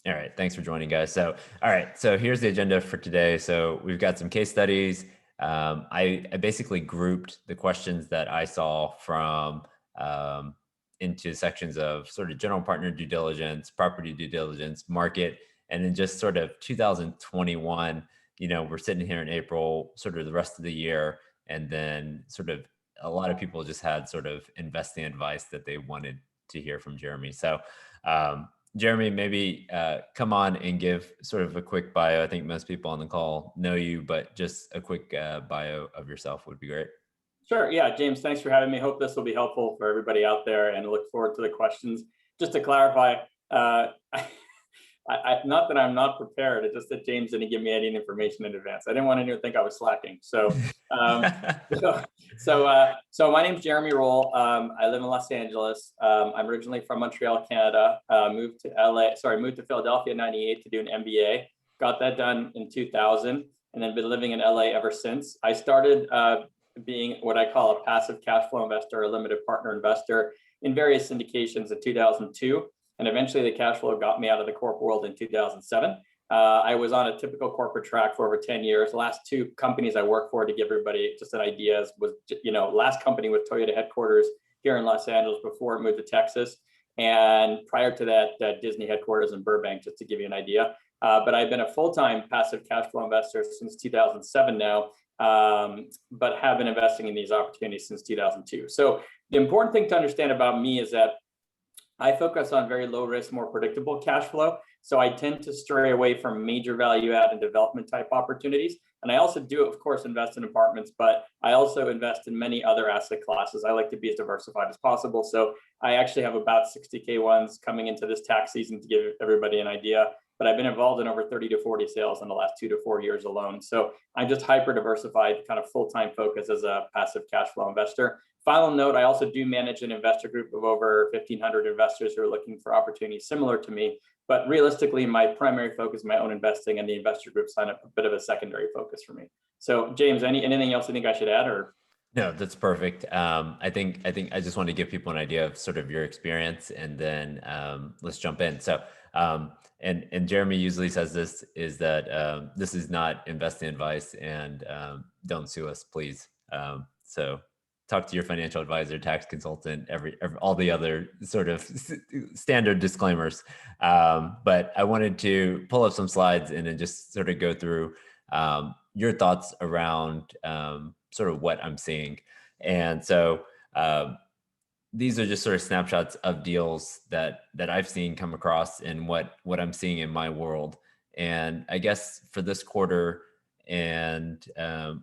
All right, thanks for joining, guys. So, all right, so here's the agenda for today. So we've got some case studies. I basically grouped the questions that I saw from into sections of sort of general partner due diligence, property due diligence, market, and then just sort of 2021. We're sitting here in April, sort of the rest of the year, and then sort of a lot of people just had sort of investing advice that they wanted to hear from Jeremy. So. Jeremy, maybe come on and give sort of a quick bio. I think most people on the call know you, but just a quick bio of yourself would be great. Sure. Yeah, James, thanks for having me. Hope this will be helpful for everybody out there and look forward to the questions. Just to clarify, not that I'm not prepared, it's just that James didn't give me any information in advance. I didn't want anyone to think I was slacking. So my name's Jeremy Roll. I live in Los Angeles. I'm originally from Montreal, Canada. Moved to Philadelphia in '98 to do an MBA. Got that done in 2000, and then been living in LA ever since. I started being what I call a passive cash flow investor, a limited partner investor in various syndications in 2002. And eventually the cash flow got me out of the corp world in 2007. I was on a typical corporate track for over 10 years. The last two companies I worked for, to give everybody just an idea, was, last company with Toyota headquarters here in Los Angeles before it moved to Texas. And prior to that, Disney headquarters in Burbank, just to give you an idea. But I've been a full-time passive cash flow investor since 2007 now, but have been investing in these opportunities since 2002. So the important thing to understand about me is that I focus on very low risk, more predictable cash flow. So I tend to stray away from major value add and development type opportunities. And I also do, of course, invest in apartments, but I also invest in many other asset classes. I like to be as diversified as possible. So I actually have about 60K ones coming into this tax season, to give everybody an idea. But I've been involved in over 30 to 40 sales in the last 2 to 4 years alone. So I'm just hyper diversified, kind of full-time focus as a passive cash flow investor. Final note, I also do manage an investor group of over 1,500 investors who are looking for opportunities similar to me. But realistically, my primary focus is my own investing, and the investor group sign up a bit of a secondary focus for me. So James, anything else you think I should add, or? No, that's perfect. I think I just want to give people an idea of sort of your experience, and then let's jump in. So, and Jeremy usually says this is that this is not investing advice, and don't sue us, please. So talk to your financial advisor, tax consultant, all the other sort of standard disclaimers. But I wanted to pull up some slides and then just sort of go through your thoughts around sort of what I'm seeing. And so these are just sort of snapshots of deals that I've seen come across and what I'm seeing in my world. And I guess for this quarter, and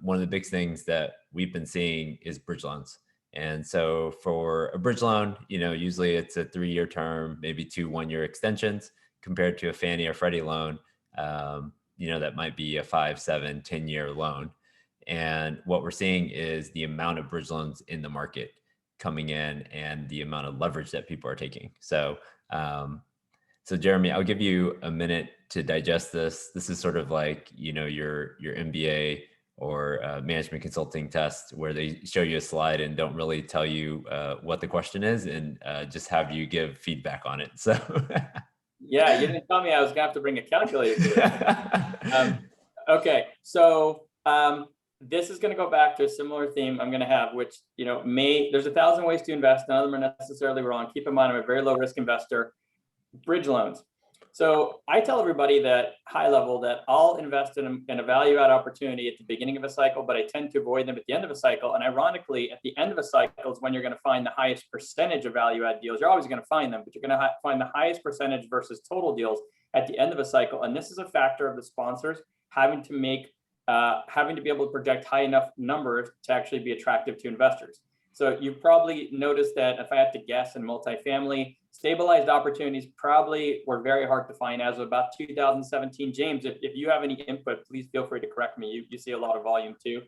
one of the big things that we've been seeing is bridge loans. And so for a bridge loan, usually it's a 3-year term, maybe 2 1-year extensions, compared to a Fannie or Freddie loan, that might be a 5, 7, 10-year loan. And what we're seeing is the amount of bridge loans in the market coming in and the amount of leverage that people are taking. So, Jeremy, I'll give you a minute to digest this. This is sort of like, your MBA or management consulting test, where they show you a slide and don't really tell you what the question is, and just have you give feedback on it. So yeah, you didn't tell me I was gonna have to bring a calculator. Okay, so this is going to go back to a similar theme I'm going to have, which, there's 1,000 ways to invest. None of them are necessarily wrong. Keep in mind, I'm a very low risk investor. Bridge loans. So I tell everybody that high level that I'll invest in a value add opportunity at the beginning of a cycle, but I tend to avoid them at the end of a cycle. And ironically, at the end of a cycle is when you're going to find the highest percentage of value add deals. You're always going to find them, but you're going to find the highest percentage versus total deals at the end of a cycle. And this is a factor of the sponsors having to be able to project high enough numbers to actually be attractive to investors. So you probably noticed that, if I had to guess, in multifamily, stabilized opportunities probably were very hard to find as of about 2017. James, if you have any input, please feel free to correct me. You see a lot of volume too.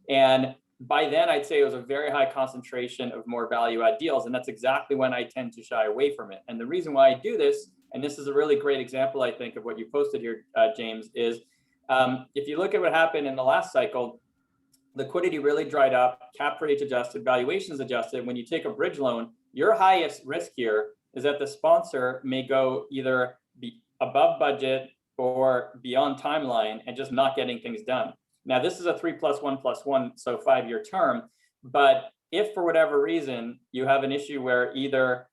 And by then, I'd say it was a very high concentration of more value add deals. And that's exactly when I tend to shy away from it. And the reason why I do this, and this is a really great example, I think, of what you posted here, James, is if you look at what happened in the last cycle, liquidity really dried up, cap rates adjusted, valuations adjusted. When you take a bridge loan, your highest risk here is that the sponsor may go either be above budget or beyond timeline and just not getting things done. Now, this is a 3+1+1, so 5-year term. But if for whatever reason you have an issue where either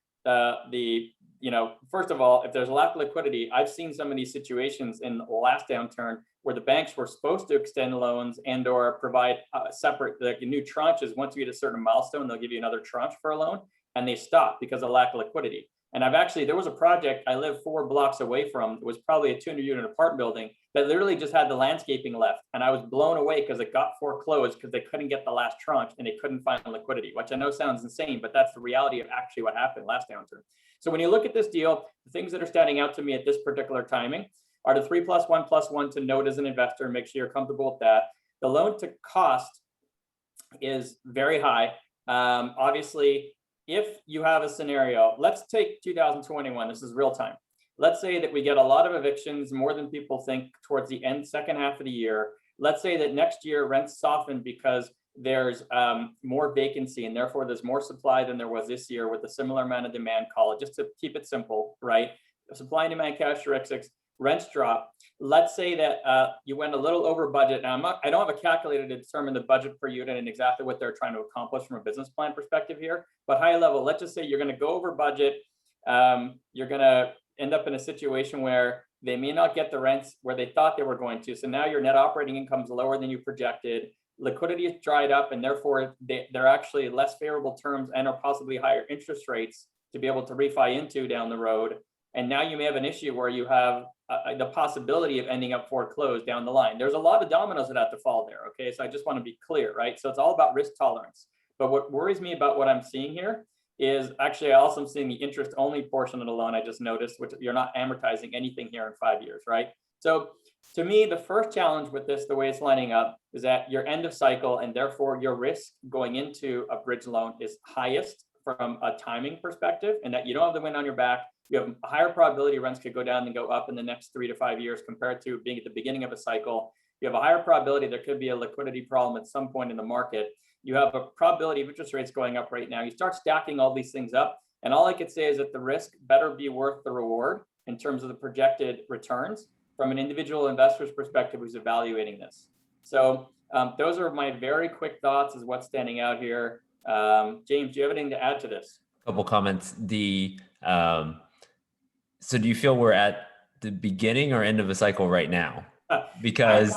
first of all, if there's a lack of liquidity, I've seen some of these situations in the last downturn where the banks were supposed to extend loans and or provide separate new tranches. Once you get a certain milestone, they'll give you another tranche for a loan, and they stopped because of lack of liquidity. And there was a project I live 4 blocks away from. It was probably a 200-unit apartment building that literally just had the landscaping left. And I was blown away because it got foreclosed because they couldn't get the last tranche and they couldn't find liquidity, which I know sounds insane, but that's the reality of actually what happened last downturn. So when you look at this deal, the things that are standing out to me at this particular timing are the 3+1+1 to note as an investor and make sure you're comfortable with that. The loan to cost is very high. Obviously, if you have a scenario, let's take 2021, this is real time. Let's say that we get a lot of evictions, more than people think, towards the second half of the year. Let's say that next year rents soften because there's more vacancy and therefore there's more supply than there was this year with a similar amount of demand, call it, just to keep it simple, right? Supply and demand characteristics, rents drop. Let's say that you went a little over budget. Now, I don't have a calculator to determine the budget per unit and exactly what they're trying to accomplish from a business plan perspective here, but high level, let's just say you're going to go over budget. You're going to end up in a situation where they may not get the rents where they thought they were going to. So now your net operating income is lower than you projected. Liquidity is dried up, and therefore they're actually less favorable terms and or possibly higher interest rates to be able to refi into down the road. And now you may have an issue where you have the possibility of ending up foreclosed down the line. There's a lot of dominoes that have to fall there. Okay, so I just want to be clear, right? So it's all about risk tolerance. But what worries me about what I'm seeing here is actually I also am seeing the interest only portion of the loan I just noticed, which you're not amortizing anything here in 5 years, right? So to me, the first challenge with this, the way it's lining up, is that your end of cycle and therefore your risk going into a bridge loan is highest from a timing perspective, and that you don't have the wind on your back. You have a higher probability rents could go down and go up in the next 3 to 5 years compared to being at the beginning of a cycle. You have a higher probability there could be a liquidity problem at some point in the market. You have a probability of interest rates going up right now. You start stacking all these things up, and all I could say is that the risk better be worth the reward in terms of the projected returns from an individual investor's perspective who's evaluating this. So those are my very quick thoughts as what's standing out here. James, do you have anything to add to this? A couple comments. So do you feel we're at the beginning or end of a cycle right now? Because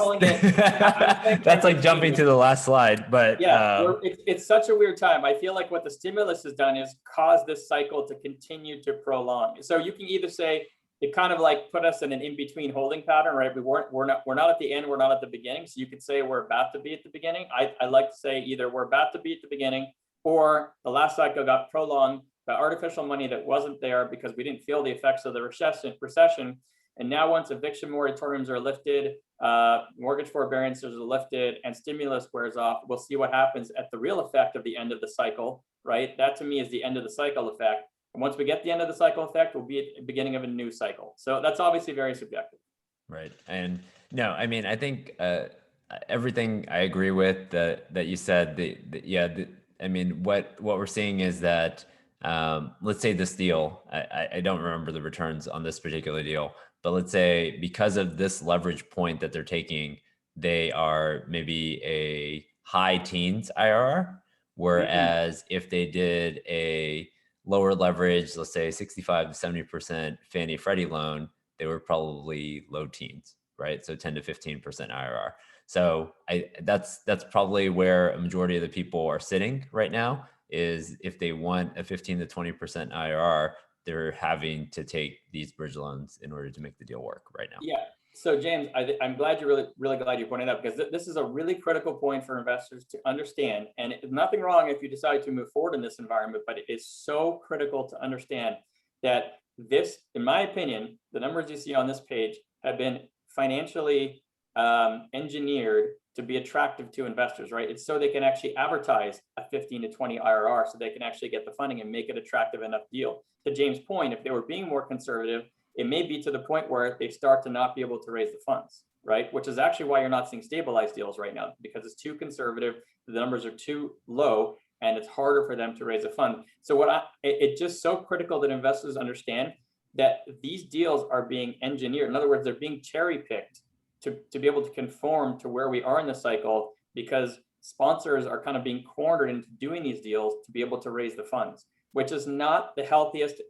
that's like jumping to the last slide, but yeah, it's such a weird time. I feel like what the stimulus has done is cause this cycle to continue to prolong. So you can either say it kind of like put us in an in-between holding pattern, right? We're not at the end, we're not at the beginning. So you could say we're about to be at the beginning. I like to say either we're about to be at the beginning or the last cycle got prolonged by artificial money that wasn't there because we didn't feel the effects of the recession. And now once eviction moratoriums are lifted, mortgage forbearances are lifted, and stimulus wears off, we'll see what happens at the real effect of the end of the cycle, right? That to me is the end of the cycle effect. And once we get the end of the cycle effect, we'll be at the beginning of a new cycle. So that's obviously very subjective. Right. And no, I mean, I think everything I agree with that you said. I mean, what we're seeing is that let's say this deal, I don't remember the returns on this particular deal, but let's say because of this leverage point that they're taking, they are maybe a high teens IRR. Whereas if they did a lower leverage, let's say 65 to 70% Fannie Freddie loan, they were probably low teens, right? So 10 to 15% IRR. So that's probably where a majority of the people are sitting right now, is if they want a 15 to 20% IRR, they're having to take these bridge loans in order to make the deal work right now. Yeah. So James, I'm glad really glad you pointed out, because this is a really critical point for investors to understand. And it's nothing wrong if you decide to move forward in this environment, but it is so critical to understand that this, in my opinion, the numbers you see on this page have been financially engineered to be attractive to investors, right? It's so they can actually advertise a 15 to 20 IRR, so they can actually get the funding and make it attractive enough deal. To James' point, if they were being more conservative, it may be to the point where they start to not be able to raise the funds, right? Which is actually why you're not seeing stabilized deals right now, because it's too conservative, the numbers are too low, and it's harder for them to raise a fund. So it's just so critical that investors understand that these deals are being engineered. In other words, they're being cherry picked to be able to conform to where we are in the cycle, because sponsors are kind of being cornered into doing these deals to be able to raise the funds, which is not the healthiest,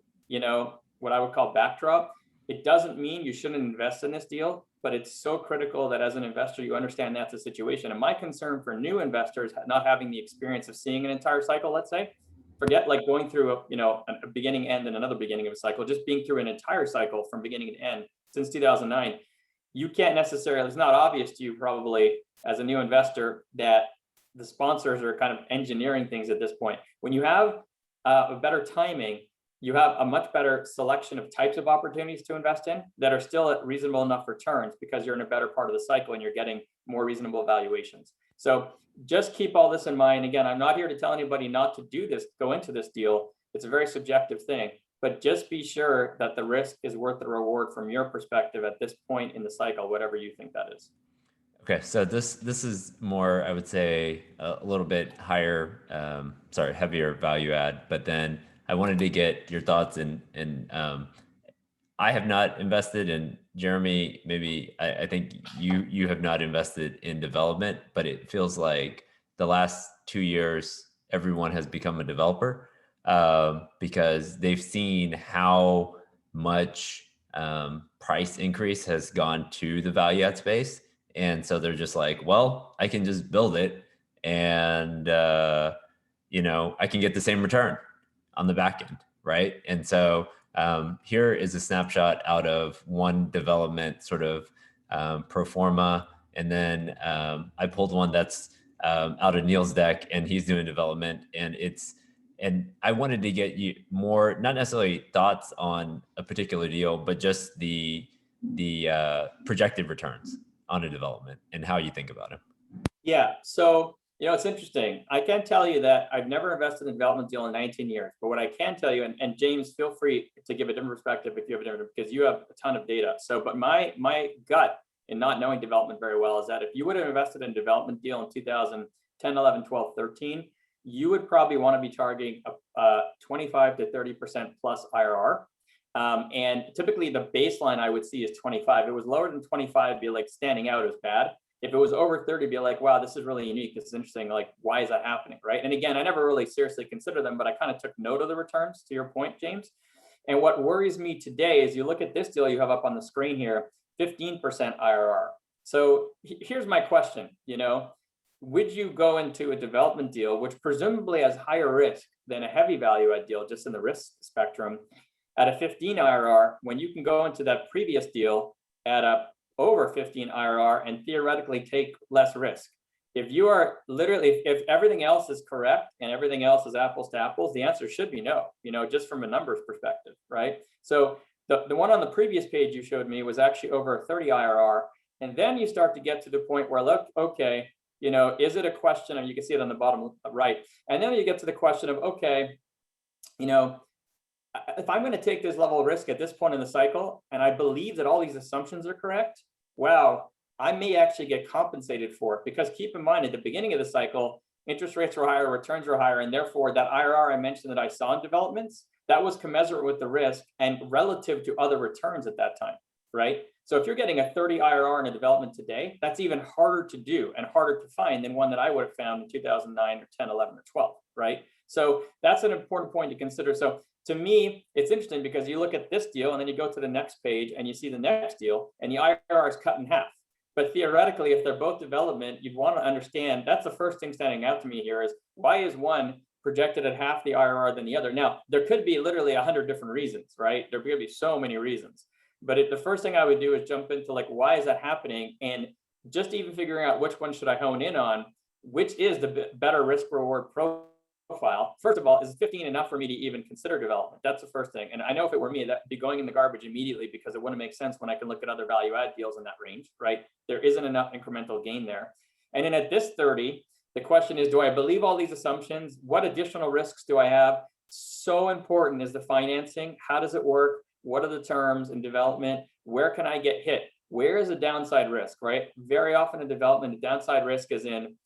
what I would call backdrop. It doesn't mean you shouldn't invest in this deal, but it's so critical that as an investor, you understand that's the situation. And my concern for new investors not having the experience of seeing an entire cycle, let's say, forget like going through a beginning, end, and another beginning of a cycle, just being through an entire cycle from beginning to end since 2009, you can't necessarily, it's not obvious to you probably as a new investor that the sponsors are kind of engineering things at this point. When you have a better timing, you have a much better selection of types of opportunities to invest in that are still at reasonable enough returns, because you're in a better part of the cycle and you're getting more reasonable valuations. So just keep all this in mind. Again, I'm not here to tell anybody not to do this, go into this deal. It's a very subjective thing, but just be sure that the risk is worth the reward from your perspective at this point in the cycle, whatever you think that is. Okay, so this is more, I would say, a little bit higher, heavier value add. But then I wanted to get your thoughts, and I have not invested in, Jeremy, maybe I think you have not invested in development, but it feels like the last 2 years everyone has become a developer because they've seen how much price increase has gone to the value add space. And so they're just like, well, I can just build it and, I can get the same return on the back end, right? And so here is a snapshot out of one development sort of pro forma. And then I pulled one that's out of Neil's deck, and he's doing development. And I wanted to get you more, not necessarily thoughts on a particular deal, but just the projected returns on a development and how you think about it. Yeah. So, it's interesting. I can tell you that I've never invested in a development deal in 19 years, but what I can tell you, and James, feel free to give a different perspective if you have a different, because you have a ton of data. So, but my gut in not knowing development very well is that if you would have invested in a development deal in 2010, 11, 12, 13, you would probably want to be targeting a 25 to 30% plus IRR. And typically the baseline I would see is 25. If it was lower than 25, it'd be like standing out as bad. If it was over 30, it'd be like, wow, this is really unique. This is interesting. Like, why is that happening, right? And again, I never really seriously considered them, but I kind of took note of the returns, to your point, James. And what worries me today is you look at this deal you have up on the screen here, 15% IRR. So here's my question, would you go into a development deal, which presumably has higher risk than a heavy value add deal, just in the risk spectrum, at a 15 IRR, when you can go into that previous deal at a over 15 IRR and theoretically take less risk? If you are literally, if everything else is correct and everything else is apples to apples, the answer should be no, just from a numbers perspective, right? So the one on the previous page you showed me was actually over a 30 IRR. And then you start to get to the point where, look, okay, is it a question, and you can see it on the bottom right. And then you get to the question of, okay, if I'm going to take this level of risk at this point in the cycle, and I believe that all these assumptions are correct, wow, I may actually get compensated for it. Because keep in mind, at the beginning of the cycle, interest rates were higher, returns were higher, and therefore that IRR I mentioned that I saw in developments, that was commensurate with the risk and relative to other returns at that time, right? So if you're getting a 30 IRR in a development today, that's even harder to do and harder to find than one that I would have found in 2009 or 10, 11, or 12, right? So that's an important point to consider. So to me, it's interesting because you look at this deal and then you go to the next page and you see the next deal and the IRR is cut in half. But theoretically, if they're both development, you'd want to understand, that's the first thing standing out to me here is, why is one projected at half the IRR than the other? Now, there could be literally 100 different reasons, right? There could be so many reasons. But the first thing I would do is jump into like, why is that happening? And just even figuring out which one should I hone in on, which is the better risk reward profile. First of all, is 15 enough for me to even consider development? That's the first thing. And I know if it were me, that'd be going in the garbage immediately, because it wouldn't make sense when I can look at other value add deals in that range, right? There isn't enough incremental gain there. And then at this 30, the question is, do I believe all these assumptions? What additional risks do I have? So important is the financing. How does it work? What are the terms in development? Where can I get hit? Where is the downside risk, right? Very often in development, the downside risk is in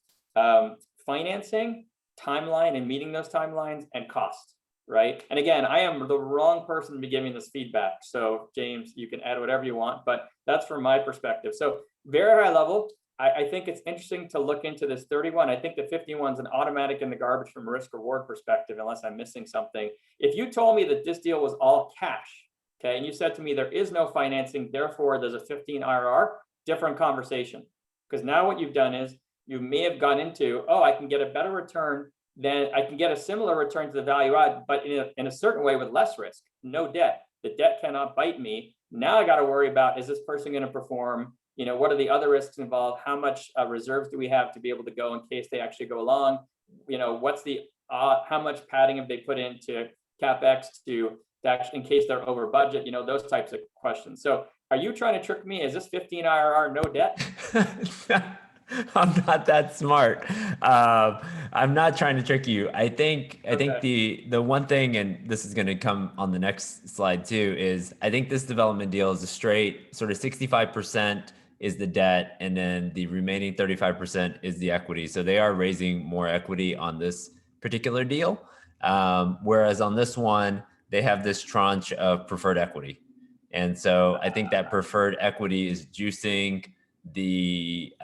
financing, timeline and meeting those timelines, and cost. right? And again, I am the wrong person to be giving this feedback. So James, you can add whatever you want, but that's from my perspective. So very high level, I think it's interesting to look into this 31. I think the 51 is an automatic in the garbage from a risk reward perspective, unless I'm missing something. If you told me that this deal was all cash, okay, and you said to me there is no financing, therefore there's a 15 IRR, different conversation. Because now what you've done is you may have gone into, oh, I can get a better return, then I can get a similar return to the value add, but in a certain way with less risk, no debt. The debt cannot bite me. Now I got to worry about, is this person going to perform? You know, what are the other risks involved? How much reserves do we have to be able to go in case they actually go along? You know, what's the how much padding have they put into capex to actually, in case they're over budget? You know, those types of questions. So, are you trying to trick me? Is this 15 IRR no debt? I'm not that smart. I'm not trying to trick you. I think the one thing, and this is going to come on the next slide too, is I think this development deal is a straight sort of 65% is the debt, and then the remaining 35% is the equity. So they are raising more equity on this particular deal, whereas on this one they have this tranche of preferred equity, and so I think that preferred equity is juicing the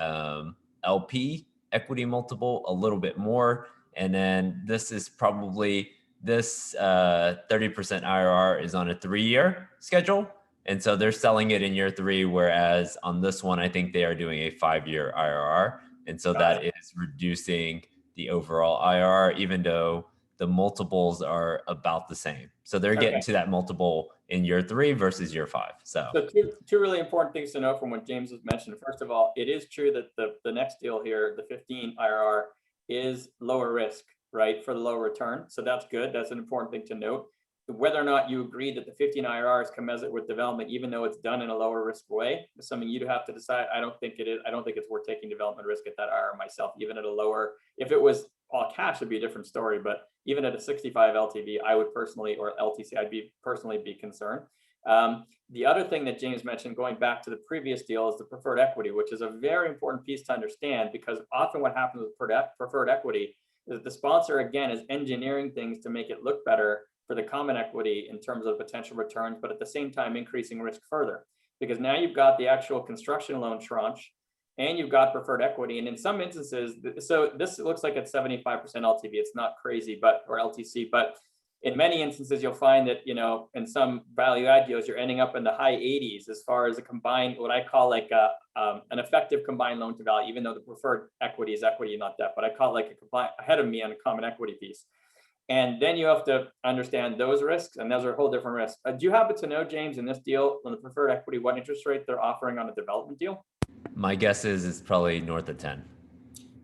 LP equity multiple a little bit more. And then this is probably, this 30% IRR is on a 3-year schedule. And so they're selling it in year 3, whereas on this one, I think they are doing a 5-year IRR. And so that is reducing the overall IRR, even though the multiples are about the same. So they're getting to that multiple in year 3 versus year 5. So two really important things to know from what James has mentioned. First of all, it is true that the next deal here, the 15 IRR, is lower risk, right, for the low return. So that's good. That's an important thing to note. Whether or not you agree that the 15 IRR is commensurate with development, even though it's done in a lower risk way, is something you'd have to decide. I don't think it is. I don't think it's worth taking development risk at that IRR myself, even at a lower. If it was all cash, it'd be a different story. But even at a 65 LTV, I would personally, or LTC, I'd personally be concerned. The other thing that James mentioned, going back to the previous deal, is the preferred equity, which is a very important piece to understand, because often what happens with preferred equity is that the sponsor, again, is engineering things to make it look better for the common equity in terms of potential returns, but at the same time increasing risk further, because now you've got the actual construction loan tranche and you've got preferred equity. And in some instances, so this looks like it's 75% LTV. It's not crazy, or LTC, but in many instances, you'll find that, you know, in some value add deals, you're ending up in the high 80s as far as a combined, what I call like an effective combined loan to value, even though the preferred equity is equity, not debt, but I call it like a combined ahead of me on a common equity piece. And then you have to understand those risks, and those are a whole different risks. Do you happen to know, James, in this deal, on the preferred equity, what interest rate they're offering on a development deal? my guess is it's probably north of 10.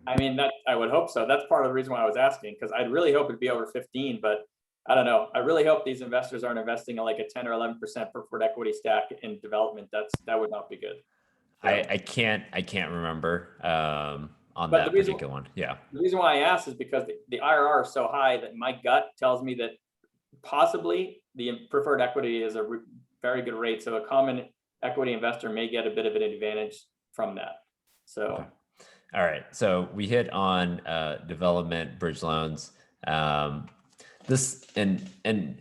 I mean, that I would hope so. That's part of the reason why I was asking, because I'd really hope it'd be over 15, but I don't know. I really hope these investors aren't investing in like a 10 or 11% preferred equity stack in development. That would not be good. So, I can't remember on but that particular one. Yeah. the reason why I asked is because the IRR is so high that my gut tells me that possibly the preferred equity is a very good rate. So a common equity investor may get a bit of an advantage from that. So. Okay. All right. So we hit on development bridge loans. This and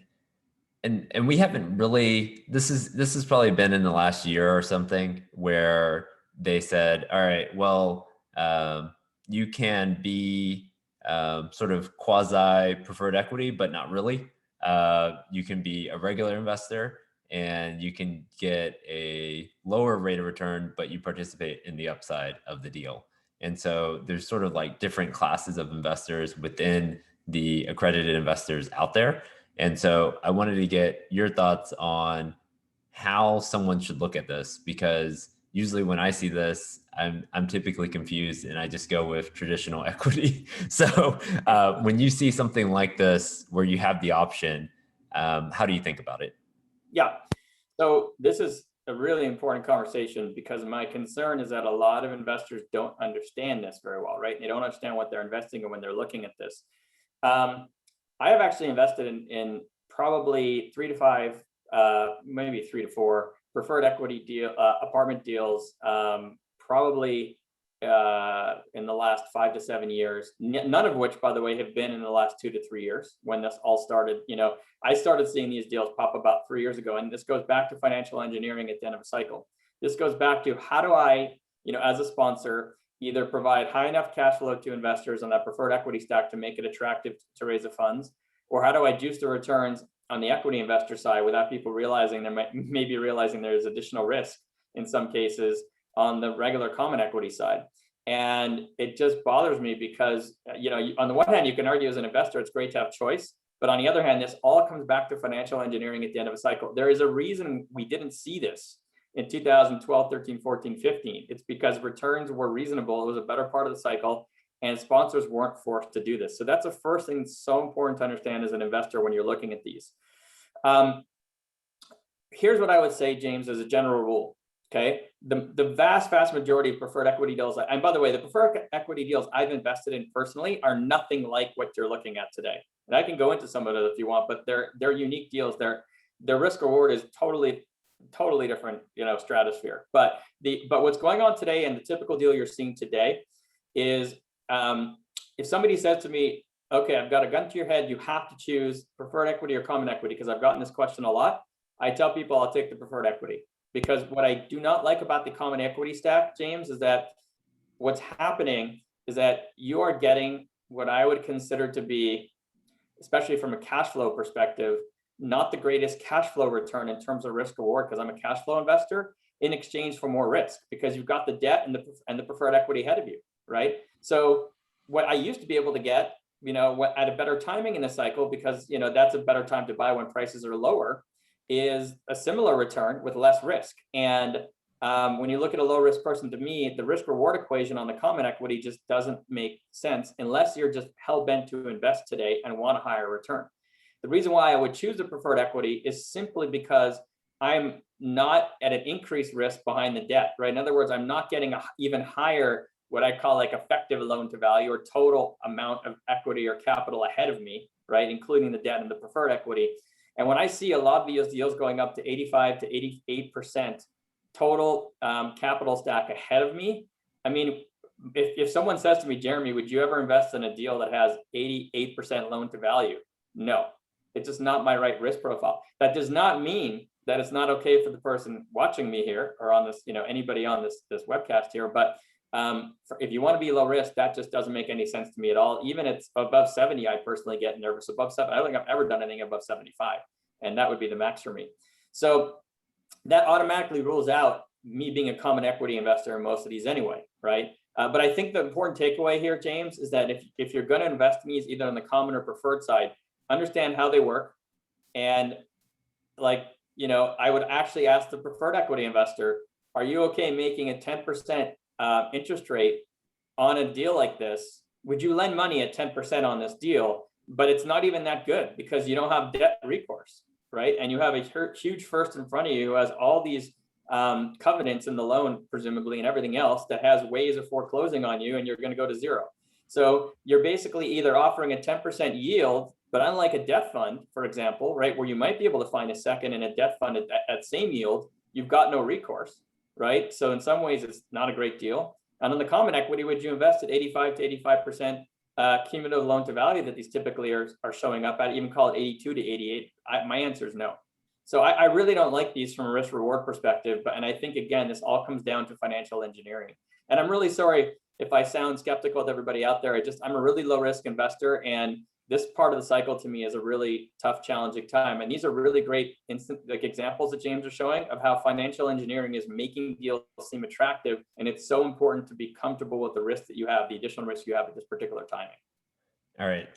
we haven't really. This has probably been in the last year or something where they said, all right, well, you can be sort of quasi preferred equity, but not really. You can be a regular investor and you can get a lower rate of return, but you participate in the upside of the deal. And so there's sort of like different classes of investors within the accredited investors out there. And so I wanted to get your thoughts on how someone should look at this, because usually when I see this, I'm typically confused and I just go with traditional equity. So when you see something like this where you have the option, how do you think about it? Yeah. So this is a really important conversation, because my concern is that a lot of investors don't understand this very well, right? They don't understand what they're investing in when they're looking at this. I have actually invested in probably 3 to 5, maybe 3 to 4 preferred equity deal apartment deals, probably in the last 5 to 7 years, none of which, by the way, have been in the last 2 to 3 years when this all started. I started seeing these deals pop about 3 years ago, and this goes back to financial engineering at the end of a cycle. This goes back to how do I, as a sponsor, either provide high enough cash flow to investors on that preferred equity stack to make it attractive to raise the funds, or how do I juice the returns on the equity investor side without people realizing maybe realizing there's additional risk in some cases on the regular common equity side. And it just bothers me because, on the one hand, you can argue as an investor, it's great to have choice. But on the other hand, this all comes back to financial engineering at the end of a cycle. There is a reason we didn't see this in 2012, 13, 14, 15. It's because returns were reasonable. It was a better part of the cycle, and sponsors weren't forced to do this. So that's the first thing that's so important to understand as an investor when you're looking at these. Here's what I would say, James, as a general rule. Okay, the vast majority of preferred equity deals, and by the way, the preferred equity deals I've invested in personally are nothing like what you're looking at today. And I can go into some of it if you want, but they're unique deals. Their risk reward is totally different, stratosphere. But what's going on today and the typical deal you're seeing today is if somebody says to me, okay, I've got a gun to your head, you have to choose preferred equity or common equity, because I've gotten this question a lot. I tell people I'll take the preferred equity. Because what I do not like about the common equity stack, James, is that what's happening is that you are getting what I would consider to be, especially from a cash flow perspective, not the greatest cash flow return in terms of risk reward, because I'm a cash flow investor, in exchange for more risk, because you've got the debt and the preferred equity ahead of you, right? So what I used to be able to get, at a better timing in the cycle, because that's a better time to buy when prices are lower, is a similar return with less risk. And when you look at a low risk person, to me, the risk reward equation on the common equity just doesn't make sense unless you're just hell bent to invest today and want a higher return. The reason why I would choose the preferred equity is simply because I'm not at an increased risk behind the debt, right? In other words, I'm not getting a even higher, what I call like effective loan to value or total amount of equity or capital ahead of me, right? Including the debt and the preferred equity. And when I see a lot of these deals going up to 85 to 88% total capital stack ahead of me, I mean, if someone says to me, Jeremy, would you ever invest in a deal that has 88% loan to value? No, it's just not my right risk profile. That does not mean that it's not okay for the person watching me here or on this, anybody on this webcast here. But if you want to be low risk, that just doesn't make any sense to me at all. Even if it's above 70, I personally get nervous. Above 7, I don't think I've ever done anything above 75, and that would be the max for me. So that automatically rules out me being a common equity investor in most of these anyway, right? But I think the important takeaway here, James, is that if you're going to invest in these either on the common or preferred side, understand how they work. And I would actually ask the preferred equity investor, are you okay making a 10% interest rate on a deal like this? Would you lend money at 10% on this deal? But it's not even that good because you don't have debt recourse, right? And you have a huge first in front of you who has all these covenants in the loan, presumably, and everything else that has ways of foreclosing on you, and you're going to go to zero. So you're basically either offering a 10% yield, but unlike a debt fund, for example, right, where you might be able to find a second in a debt fund at same yield, you've got no recourse, right? So in some ways, it's not a great deal. And on the common equity, would you invest at 85 to 85% cumulative loan to value that these typically are showing up at, even call it 82 to 88? My answer is no. So I really don't like these from a risk reward perspective. And I think, again, this all comes down to financial engineering. And I'm really sorry if I sound skeptical to everybody out there. I'm a really low risk investor, and this part of the cycle to me is a really tough, challenging time. And these are really great examples that James is showing of how financial engineering is making deals seem attractive. And it's so important to be comfortable with the risk that you have, the additional risk you have at this particular timing. All right.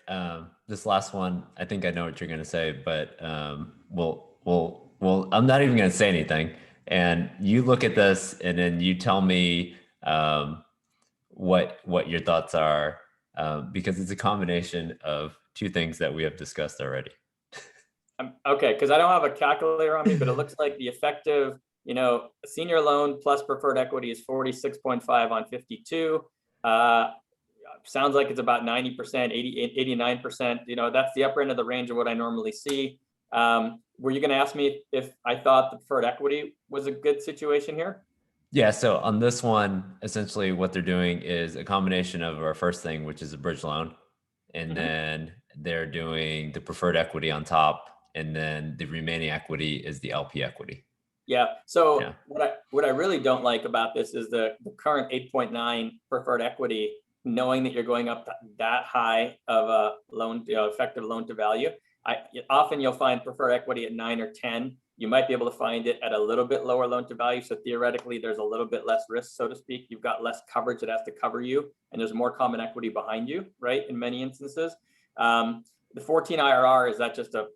This last one, I think I know what you're going to say, but I'm not even going to say anything. And you look at this and then you tell me what your thoughts are, because it's a combination of two things that we have discussed already. Okay, because I don't have a calculator on me, but it looks like the effective, senior loan plus preferred equity is 46.5 on 52. Sounds like it's about 90%, 89%. That's the upper end of the range of what I normally see. Were you going to ask me if I thought the preferred equity was a good situation here? Yeah, so on this one, essentially what they're doing is a combination of our first thing, which is a bridge loan, and Mhm. then they're doing the preferred equity on top, and then the remaining equity is the LP equity. Yeah. So Yeah. what I really don't like about this is the current 8.9 preferred equity, knowing that you're going up that high of a loan, effective loan to value. Often you'll find preferred equity at 9 or 10. You might be able to find it at a little bit lower loan to value. So theoretically, there's a little bit less risk, so to speak. You've got less coverage that has to cover you, and there's more common equity behind you, right? In many instances. The 14 IRR, is that just a,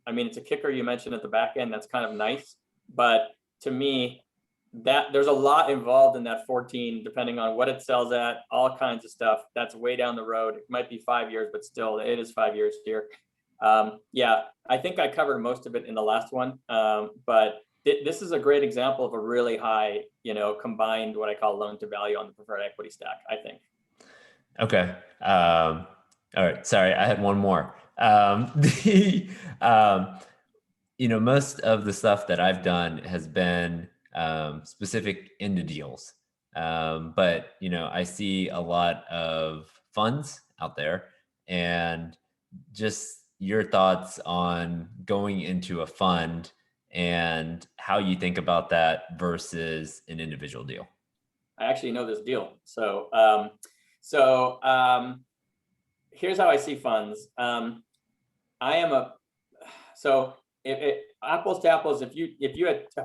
I mean, it's a kicker you mentioned at the back end. That's kind of nice. But to me, that there's a lot involved in that 14, depending on what it sells at, all kinds of stuff. That's way down the road. It might be 5 years, but still, it is 5 years here. Yeah, I think I covered most of it in the last one. But this is a great example of a really high, combined what I call loan to value on the preferred equity stack, I think. Okay. All right. Sorry, I had one more. Most of the stuff that I've done has been specific into deals. But, I see a lot of funds out there, and just your thoughts on going into a fund and how you think about that versus an individual deal. I actually know this deal. So here's how I see funds. I am a so if apples to apples, if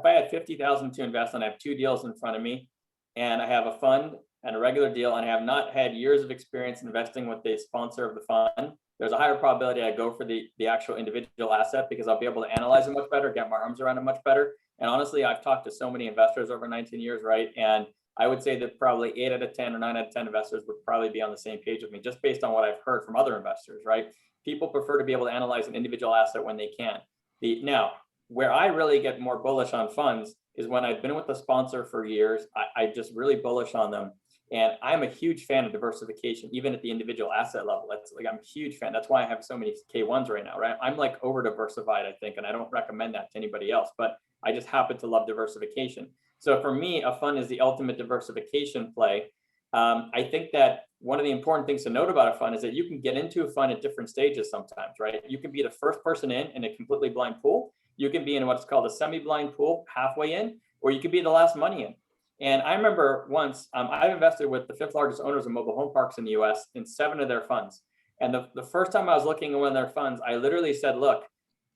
I had 50,000 to invest and I have two deals in front of me, and I have a fund and a regular deal, and I have not had years of experience investing with the sponsor of the fund, there's a higher probability I go for the actual individual asset, because I'll be able to analyze it much better, get my arms around it much better. And honestly, I've talked to so many investors over 19 years, right? And I would say that probably 8 out of 10 or 9 out of 10 investors would probably be on the same page with me, just based on what I've heard from other investors, right? People prefer to be able to analyze an individual asset when they can. Now, where I really get more bullish on funds is when I've been with the sponsor for years. I just really bullish on them. And I'm a huge fan of diversification, even at the individual asset level. That's like, I'm a huge fan. That's why I have so many K1s right now, right? I'm like over diversified, I think, and I don't recommend that to anybody else, but I just happen to love diversification. So for me, a fund is the ultimate diversification play. I think that one of the important things to note about a fund is that you can get into a fund at different stages sometimes, right? You can be the first person in a completely blind pool. You can be in what's called a semi-blind pool, halfway in, or you could be the last money in. And I remember once, I've invested with the 5th largest owners of mobile home parks in the US in 7 of their funds. And the first time I was looking at one of their funds, I literally said, look,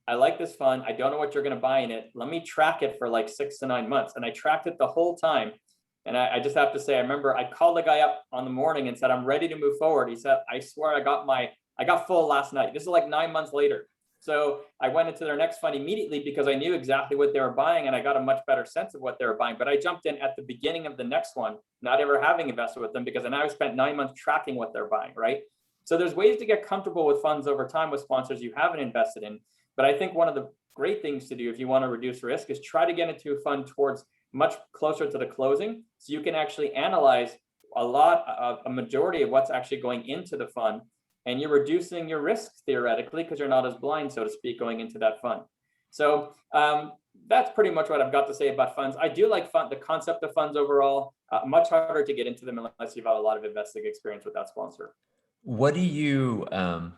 I like this fund. I don't know what you're going to buy in it. Let me track it for like 6 to 9 months. And I tracked it the whole time. And I just have to say, I remember I called the guy up on the morning and said, I'm ready to move forward. He said, I swear I got full last night. This is like 9 months later. So I went into their next fund immediately because I knew exactly what they were buying, and I got a much better sense of what they were buying. But I jumped in at the beginning of the next one, not ever having invested with them, because I now spent 9 months tracking what they're buying, right? So there's ways to get comfortable with funds over time with sponsors you haven't invested in. But I think one of the great things to do if you want to reduce risk is try to get into a fund towards much closer to the closing, so you can actually analyze a majority of what's actually going into the fund, and you're reducing your risk theoretically because you're not as blind, so to speak, going into that fund. So that's pretty much what I've got to say about funds. I do like the concept of funds overall. Much harder to get into them unless you've had a lot of investing experience with that sponsor. What do you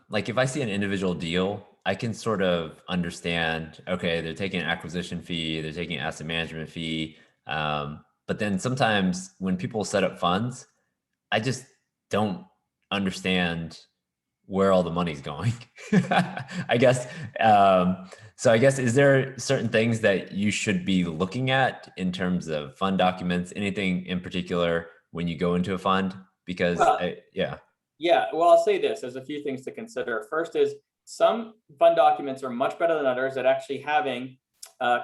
like? If I see an individual deal, I can sort of understand, okay, they're taking an acquisition fee, they're taking an asset management fee. But then sometimes when people set up funds, I just don't understand where all the money's going. I guess. So I guess, is there certain things that you should be looking at in terms of fund documents, anything in particular when you go into a fund? Because Well, yeah, well, I'll say this. There's a few things to consider. First is, some fund documents are much better than others at actually having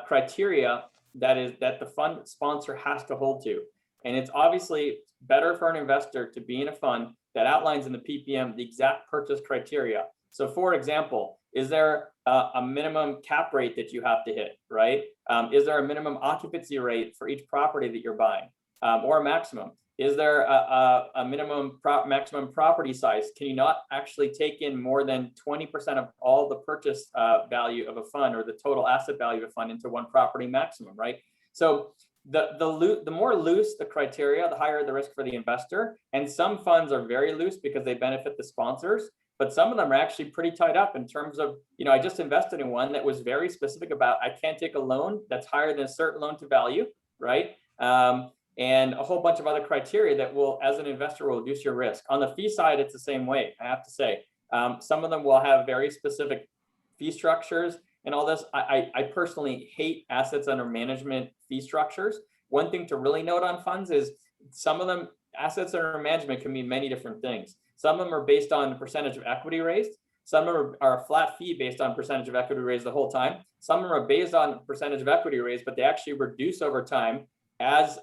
criteria that the fund sponsor has to hold to. And it's obviously better for an investor to be in a fund that outlines in the PPM the exact purchase criteria. So for example, is there a minimum cap rate that you have to hit, right? Is there a minimum occupancy rate for each property that you're buying, or a maximum? Is there a maximum property size? Can you not actually take in more than 20% of all the purchase value of a fund, or the total asset value of a fund, into one property maximum, right? So the more loose the criteria, the higher the risk for the investor. And some funds are very loose because they benefit the sponsors, but some of them are actually pretty tied up in terms of, I just invested in one that was very specific about, I can't take a loan that's higher than a certain loan to value, right? And a whole bunch of other criteria that will, as an investor, will reduce your risk. On the fee side, it's the same way, I have to say. Some of them will have very specific fee structures and all this. I personally hate assets under management fee structures. One thing to really note on funds is some of them, assets under management can mean many different things. Some of them are based on the percentage of equity raised. Some of them are a flat fee based on percentage of equity raised the whole time. Some of them are based on percentage of equity raised, but they actually reduce over time as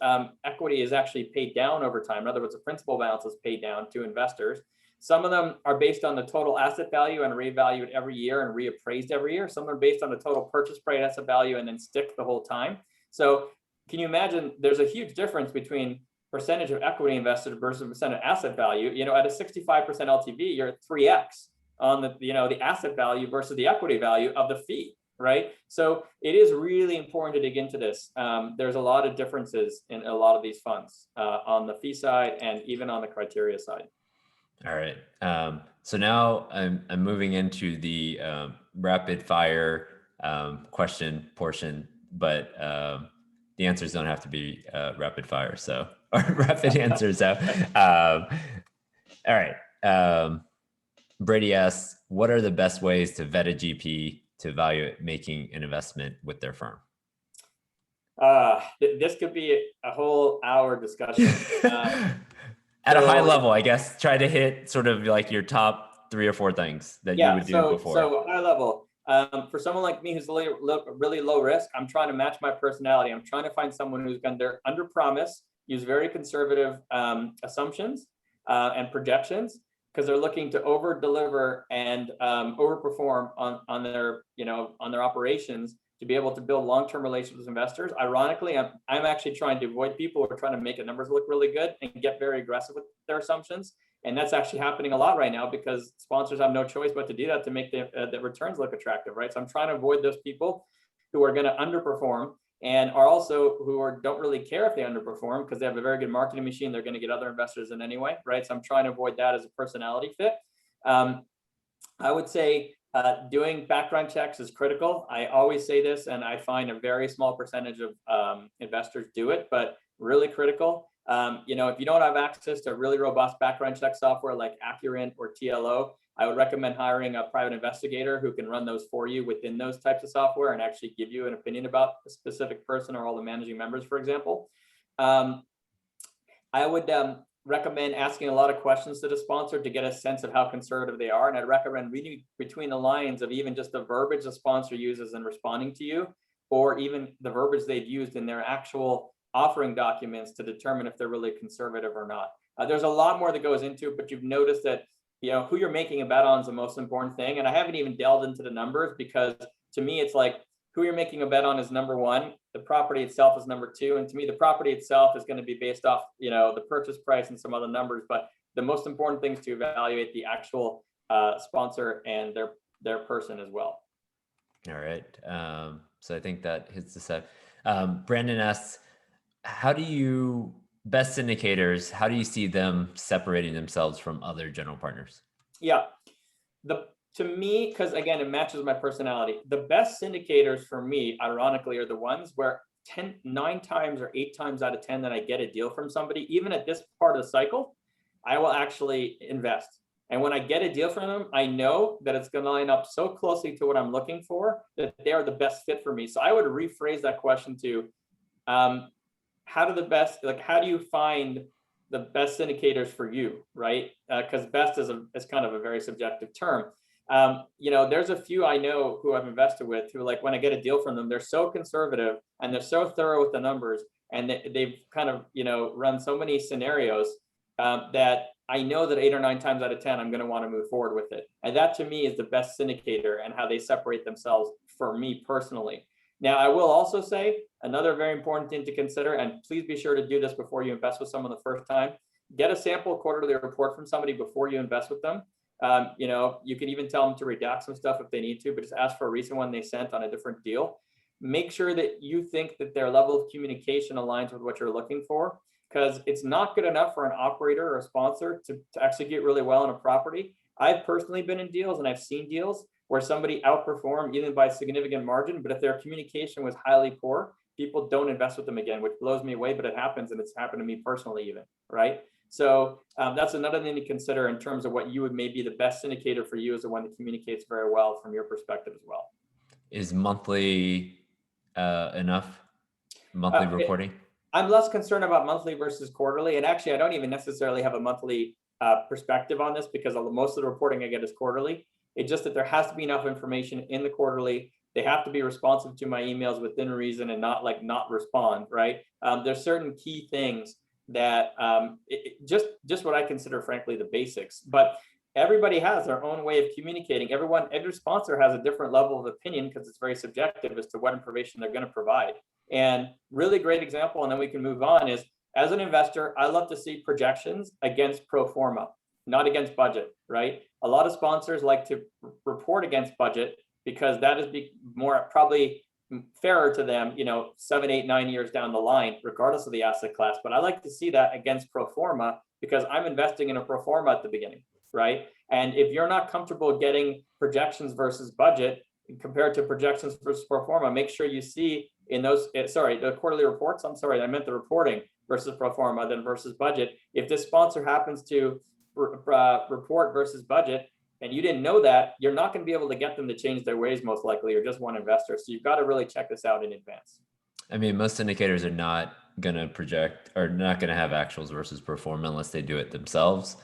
equity is actually paid down over time. In other words, the principal balance is paid down to investors. Some of them are based on the total asset value and revalued every year and reappraised every year. Some are based on the total purchase price asset value and then stick the whole time. So can you imagine there's a huge difference between percentage of equity invested versus percent of asset value? At a 65% LTV, you're at 3x on the asset value versus the equity value of the fee, right? So it is really important to dig into this. There's a lot of differences in a lot of these funds on the fee side and even on the criteria side. All right. So now I'm moving into the rapid fire question portion, but the answers don't have to be rapid fire, so or rapid answers. So, all right. Brady asks, what are the best ways to vet a GP to evaluate making an investment with their firm? This could be a whole hour discussion. At a high level, I guess, try to hit sort of like your top 3 or 4 things that you would do before. So high level, for someone like me who's really low risk, I'm trying to match my personality. I'm trying to find someone who's going to under promise, use very conservative assumptions and projections, because they're looking to over deliver and overperform on their operations to be able to build long-term relationships with investors. Ironically, I'm actually trying to avoid people who are trying to make the numbers look really good and get very aggressive with their assumptions. And that's actually happening a lot right now because sponsors have no choice but to do that to make the returns look attractive, right? So I'm trying to avoid those people who are going to underperform and are also don't really care if they underperform because they have a very good marketing machine. They're going to get other investors in anyway, right? So I'm trying to avoid that as a personality fit. I would say doing background checks is critical. I always say this, and I find a very small percentage of investors do it, but really critical. If you don't have access to really robust background check software like Accurint or TLO, I would recommend hiring a private investigator who can run those for you within those types of software and actually give you an opinion about a specific person or all the managing members, for example. I would recommend asking a lot of questions to the sponsor to get a sense of how conservative they are. And I'd recommend reading between the lines of even just the verbiage the sponsor uses in responding to you, or even the verbiage they've used in their actual offering documents to determine if they're really conservative or not. There's a lot more that goes into it, but you've noticed that who you're making a bet on is the most important thing. And I haven't even delved into the numbers because to me, it's like who you're making a bet on is number one. The property itself is number two. And to me, the property itself is going to be based off, the purchase price and some other numbers. But the most important thing is to evaluate the actual sponsor and their person as well. All right. So I think that hits the set. Brandon asks, best syndicators, how do you see them separating themselves from other general partners? Yeah. To me, because again, it matches my personality, the best syndicators for me, ironically, are the ones where 9 times or 8 times out of 10 that I get a deal from somebody, even at this part of the cycle, I will actually invest. And when I get a deal from them, I know that it's going to line up so closely to what I'm looking for that they are the best fit for me. So I would rephrase that question to, how do you find the best syndicators for you, right? Because best is kind of a very subjective term. There's a few I know who I've invested with who, like, when I get a deal from them, they're so conservative and they're so thorough with the numbers, and they've kind of, run so many scenarios that I know that 8 or 9 times out of 10, I'm going to want to move forward with it. And that to me is the best syndicator and how they separate themselves for me personally. Now, I will also say another very important thing to consider, and please be sure to do this before you invest with someone the first time, get a sample quarterly report from somebody before you invest with them. You can even tell them to redact some stuff if they need to, but just ask for a recent one they sent on a different deal. make sure that you think that their level of communication aligns with what you're looking for, because it's not good enough for an operator or a sponsor to execute really well on a property. I've personally been in deals and I've seen deals where somebody outperformed even by a significant margin, but if their communication was highly poor, people don't invest with them again, which blows me away, but it happens, and it's happened to me personally even, right? So that's another thing to consider in terms of what you would maybe the best indicator for you is the one that communicates very well from your perspective as well. Is monthly enough? Monthly reporting? I'm less concerned about monthly versus quarterly. And actually, I don't even necessarily have a monthly perspective on this, because most of the reporting I get is quarterly. It's just that there has to be enough information in the quarterly. They have to be responsive to my emails within reason and not respond, right? There's certain key things that just what I consider, frankly, the basics. But everybody has their own way of communicating. Every sponsor has a different level of opinion, because it's very subjective as to what information they're going to provide. And really great example, and then we can move on, is as an investor, I love to see projections against pro forma, not against budget, right? A lot of sponsors like to report against budget because that is more probably fairer to them, 7, 8, 9 years down the line, regardless of the asset class. But I like to see that against pro forma, because I'm investing in a pro forma at the beginning, right? And if you're not comfortable getting projections versus budget compared to projections versus pro forma, make sure you see in those, the quarterly reports, I meant the reporting versus pro forma, then versus budget. If this sponsor happens to report versus budget, and you didn't know that, you're not going to be able to get them to change their ways, most likely, or just one investor. So you've got to really check this out in advance. I mean, most indicators are not going to project, or not going to have actuals versus pro forma unless they do it themselves,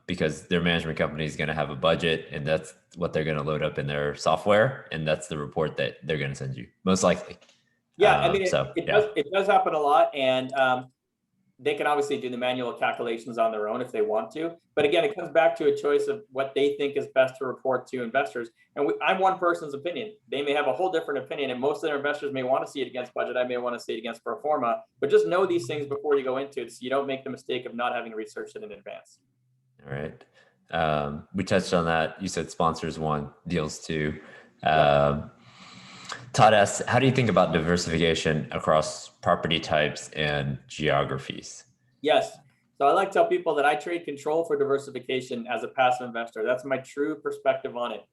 because their management company is going to have a budget, and that's what they're going to load up in their software, and that's the report that they're going to send you, most likely. Yeah, I mean, it does happen a lot, and they can obviously do the manual calculations on their own if they want to. But again, it comes back to a choice of what they think is best to report to investors. And I'm one person's opinion. They may have a whole different opinion, and most of their investors may want to see it against budget. I may want to see it against pro forma. But just know these things before you go into it, so you don't make the mistake of not having researched it in advance. All right. We touched on that. You said sponsors 1, deals 2. Todd asks, how do you think about diversification across property types and geographies? Yes. So I like to tell people that I trade control for diversification as a passive investor. That's my true perspective on it.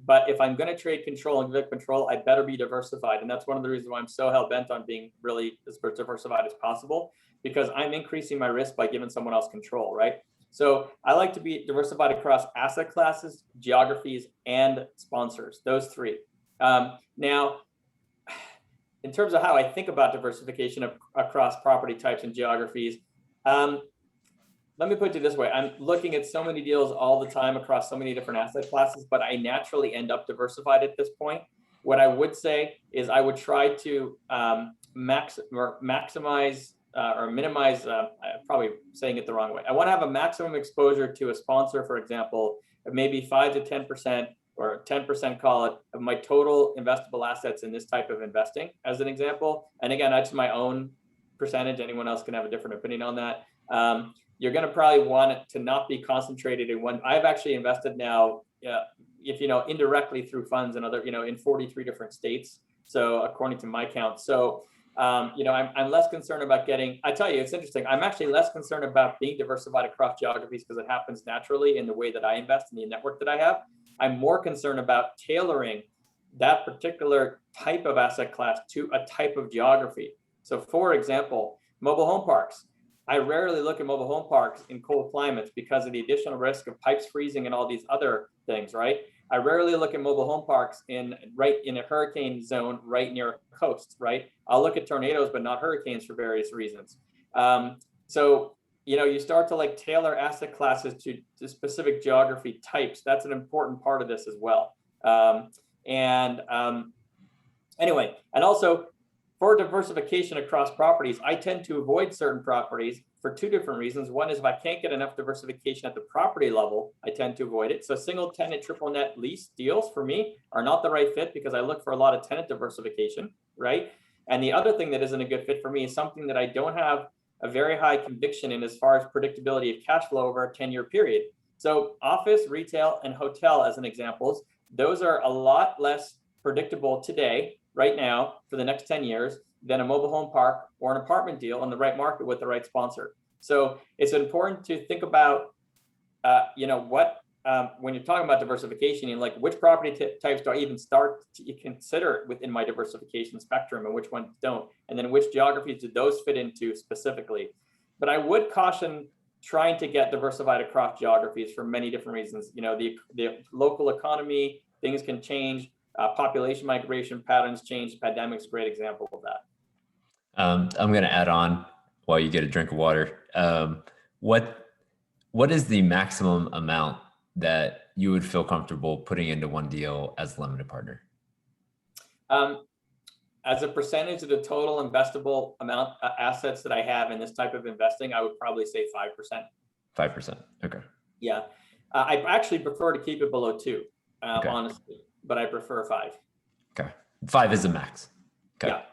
But if I'm going to trade control and give control, I better be diversified. And that's one of the reasons why I'm so hell-bent on being really as diversified as possible, because I'm increasing my risk by giving someone else control, right? So I like to be diversified across asset classes, geographies, and sponsors, those 3. Now, in terms of how I think about diversification across property types and geographies, let me put it this way. I'm looking at so many deals all the time across so many different asset classes, but I naturally end up diversified at this point. What I would say is I would try to maximize or minimize, I'm probably saying it the wrong way. I want to have a maximum exposure to a sponsor, for example, of maybe 5 to 10%, or 10%, call it, of my total investable assets in this type of investing, as an example. And again, that's my own percentage. Anyone else can have a different opinion on that. You're going to probably want it to not be concentrated in one. I've actually invested now, indirectly through funds and other, in 43 different states. So according to my count. So, I'm less concerned about I tell you, it's interesting. I'm actually less concerned about being diversified across geographies, because it happens naturally in the way that I invest in the network that I have. I'm more concerned about tailoring that particular type of asset class to a type of geography. So for example, mobile home parks. I rarely look at mobile home parks in cold climates because of the additional risk of pipes freezing and all these other things, right? I rarely look at mobile home parks right in a hurricane zone right near a coast, right? I'll look at tornadoes, but not hurricanes for various reasons. So you start to tailor asset classes to specific geography types. That's an important part of this as well. Anyway, and also for diversification across properties, I tend to avoid certain properties for 2 different reasons. One is if I can't get enough diversification at the property level, I tend to avoid it. So single tenant, triple net lease deals for me are not the right fit, because I look for a lot of tenant diversification, right? And the other thing that isn't a good fit for me is something that I don't have a very high conviction in as far as predictability of cash flow over a 10-year period. So office, retail, and hotel, as an examples, those are a lot less predictable today right now for the next 10 years than a mobile home park or an apartment deal in the right market with the right sponsor. So it's important to think about, when you're talking about diversification, and like which property types do I even start to consider within my diversification spectrum and which ones don't, and then which geographies do those fit into specifically. But I would caution trying to get diversified across geographies for many different reasons. The local economy, things can change, population migration patterns change. The pandemic's a great example of that. I'm going to add on while you get a drink of water. What is the maximum amount that you would feel comfortable putting into one deal as a limited partner? As a percentage of the total investable amount assets that I have in this type of investing, I would probably say 5%. 5%. Okay. Yeah. I actually prefer to keep it below 2, Okay. honestly, but I prefer 5. Okay. 5 is the max. Okay. Yeah.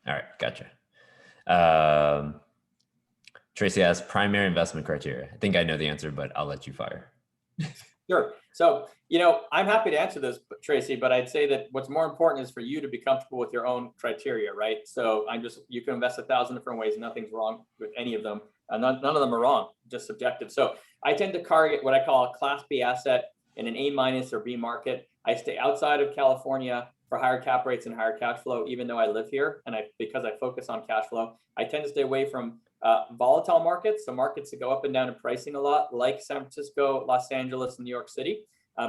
All right. Gotcha. Tracy asks primary investment criteria. I think I know the answer, but I'll let you fire. Sure. So, I'm happy to answer this, Tracy, but I'd say that what's more important is for you to be comfortable with your own criteria, right? So you can invest 1,000 different ways. Nothing's wrong with any of them. None of them are wrong, just subjective. So I tend to target what I call a Class B asset in an A- or B market. I stay outside of California for higher cap rates and higher cash flow, even though I live here. And because I focus on cash flow, I tend to stay away from volatile markets, so markets that go up and down in pricing a lot, like San Francisco, Los Angeles, and New York City,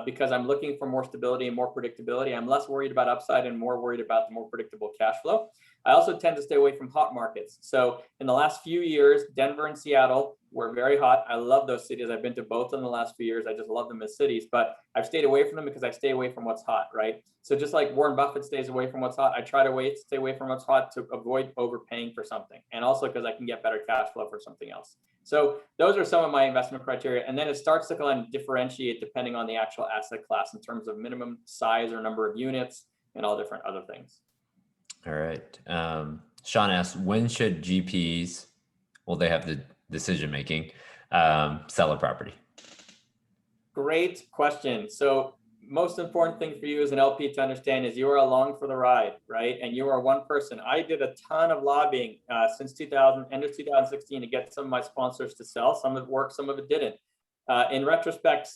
because I'm looking for more stability and more predictability. I'm less worried about upside and more worried about the more predictable cash flow. I also tend to stay away from hot markets. So in the last few years, Denver and Seattle were very hot. I love those cities. I've been to both in the last few years. I just love them as cities, but I've stayed away from them because I stay away from what's hot, right? So just like Warren Buffett stays away from what's hot, I try to stay away from what's hot to avoid overpaying for something. And also because I can get better cash flow for something else. So those are some of my investment criteria. And then it starts to kind of differentiate depending on the actual asset class in terms of minimum size or number of units and all different other things. All right. Sean asks, when should GPs, they have the decision making, sell a property? Great question. So most important thing for you as an LP to understand is you are along for the ride, right? And you are one person. I did a ton of lobbying since end of 2016 to get some of my sponsors to sell. Some of it worked, some of it didn't. In retrospect,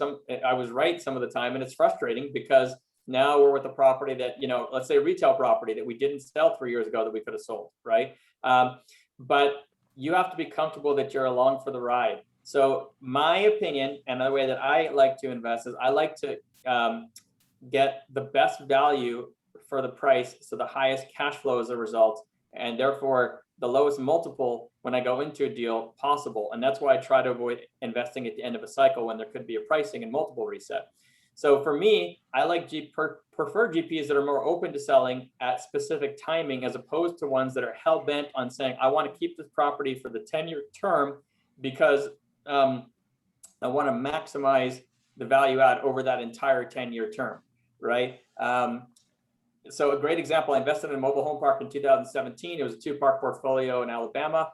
I was right some of the time, and it's frustrating because now we're with a property that, let's say a retail property that we didn't sell 3 years ago that we could have sold, right? But you have to be comfortable that you're along for the ride. So my opinion and the way that I like to invest is I like to get the best value for the price, so the highest cash flow as a result, and therefore the lowest multiple when I go into a deal possible. And that's why I try to avoid investing at the end of a cycle when there could be a pricing and multiple reset. So for me, I like prefer GPs that are more open to selling at specific timing, as opposed to ones that are hell bent on saying, I want to keep this property for the 10-year term because I want to maximize the value add over that entire 10-year term, right? So a great example, I invested in a mobile home park in 2017. It was a 2-park portfolio in Alabama.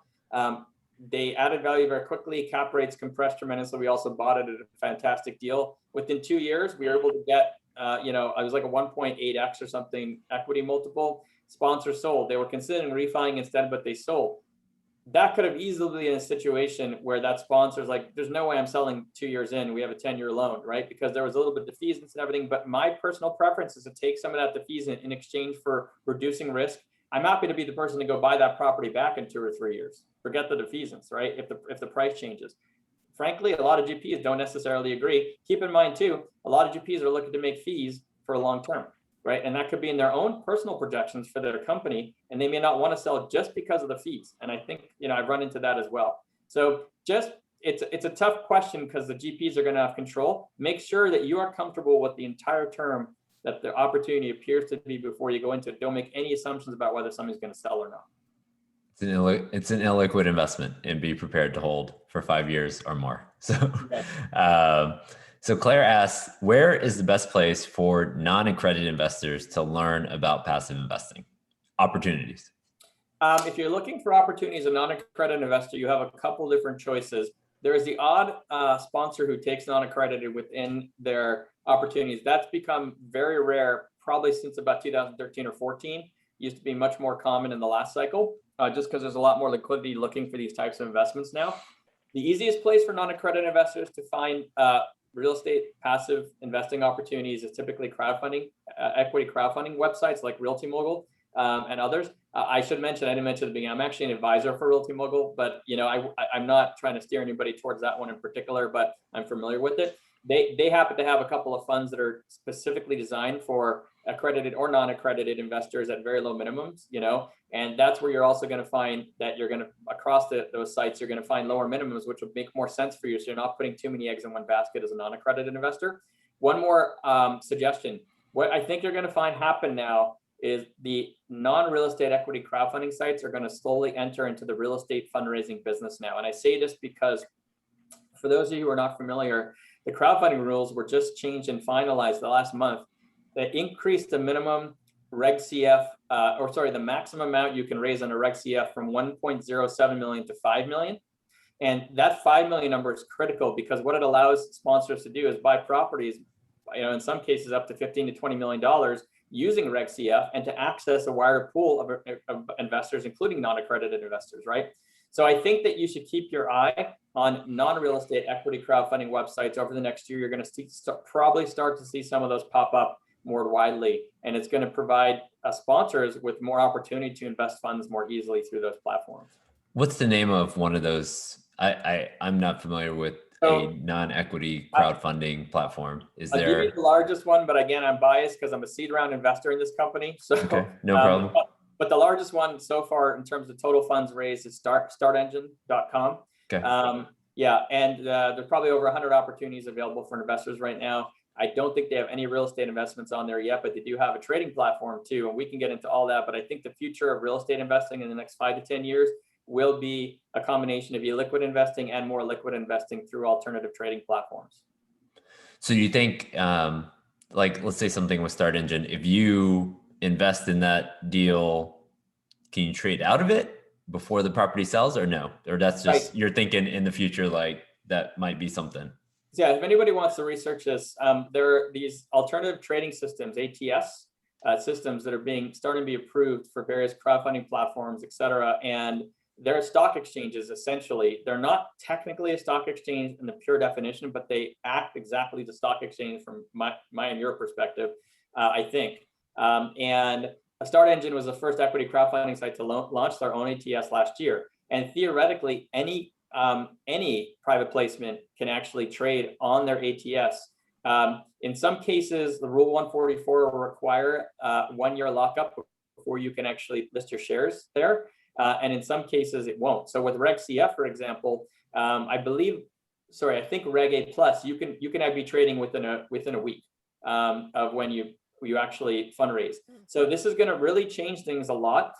They added value very quickly. Cap rates compressed tremendously. We also bought it at a fantastic deal. Within 2 years, we were able to get, I was like a 1.8x or something equity multiple. Sponsors sold. They were considering refining instead, but they sold. That could have easily been a situation where that sponsor's like, there's no way I'm selling 2 years in. We have a 10-year loan, right? Because there was a little bit of defeasance and everything. But my personal preference is to take some of that defeasance in exchange for reducing risk. I'm happy to be the person to go buy that property back in 2 or 3 years. Forget the defeasance, right? If the price changes. Frankly, a lot of GPs don't necessarily agree. Keep in mind too, a lot of GPs are looking to make fees for a long term, right? And that could be in their own personal projections for their company, and they may not want to sell just because of the fees. And I think, I've run into that as well. So it's a tough question because the GPs are going to have control. Make sure that you are comfortable with the entire term that the opportunity appears to be before you go into it. Don't make any assumptions about whether somebody's going to sell or not. It's an illiquid investment, and be prepared to hold for 5 years or more. So, so Claire asks, where is the best place for non-accredited investors to learn about passive investing opportunities? If you're looking for opportunities as a non-accredited investor, you have a couple different choices. There is the odd sponsor who takes non-accredited within their opportunities. That's become very rare, probably since about 2013 or 14. used to be much more common in the last cycle, just because there's a lot more liquidity looking for these types of investments now. The easiest place for non-accredited investors to find real estate passive investing opportunities is typically crowdfunding, equity crowdfunding websites like Realty Mogul and others. I should mention, I didn't mention at the beginning, I'm actually an advisor for Realty Mogul, but I'm not trying to steer anybody towards that one in particular, but I'm familiar with it. They happen to have a couple of funds that are specifically designed for accredited or non-accredited investors at very low minimums, and that's where you're also going to find that you're going to, across those sites, you're going to find lower minimums, which would make more sense for you. So you're not putting too many eggs in one basket as a non-accredited investor. One more suggestion. What I think you're going to find happen now is the non-real estate equity crowdfunding sites are going to slowly enter into the real estate fundraising business now. And I say this because for those of you who are not familiar, the crowdfunding rules were just changed and finalized the last month. They increased the minimum Reg CF, the maximum amount you can raise on a Reg CF from 1.07 million to 5 million. And that 5 million number is critical because what it allows sponsors to do is buy properties, in some cases up to $15 to $20 million using Reg CF and to access a wider pool of investors, including non-accredited investors, right? So I think that you should keep your eye on non-real estate equity crowdfunding websites over the next year. You're going to probably start to see some of those pop up more widely, and it's going to provide sponsors with more opportunity to invest funds more easily through those platforms. What's the name of one of those? I'm not familiar with a non-equity crowdfunding platform. I'll give you the largest one, but again, I'm biased because I'm a seed round investor in this company. So okay, no problem. But the largest one so far in terms of total funds raised is startengine.com. Okay. And there's probably over 100 opportunities available for investors right now. I don't think they have any real estate investments on there yet, but they do have a trading platform too. And we can get into all that. But I think the future of real estate investing in the next 5 to 10 years will be a combination of illiquid investing and more liquid investing through alternative trading platforms. So you think, let's say something with Start Engine, if you invest in that deal, can you trade out of it before the property sells or no? Or that's just, you're thinking in the future, like that might be something. Yeah, if anybody wants to research this, there are these alternative trading systems, ATS systems that are starting to be approved for various crowdfunding platforms, et cetera. And they're stock exchanges, essentially. They're not technically a stock exchange in the pure definition, but they act exactly as a stock exchange from my and your perspective, I think. And Start Engine was the first equity crowdfunding site to launch their own ATS last year. And theoretically, any private placement can actually trade on their ATS. In some cases, the Rule 144 will require 1 year lockup before you can actually list your shares there. And in some cases, it won't. So with Reg CF, for example, I think Reg A Plus, you can be trading within a week of when you actually fundraise. So this is going to really change things a lot.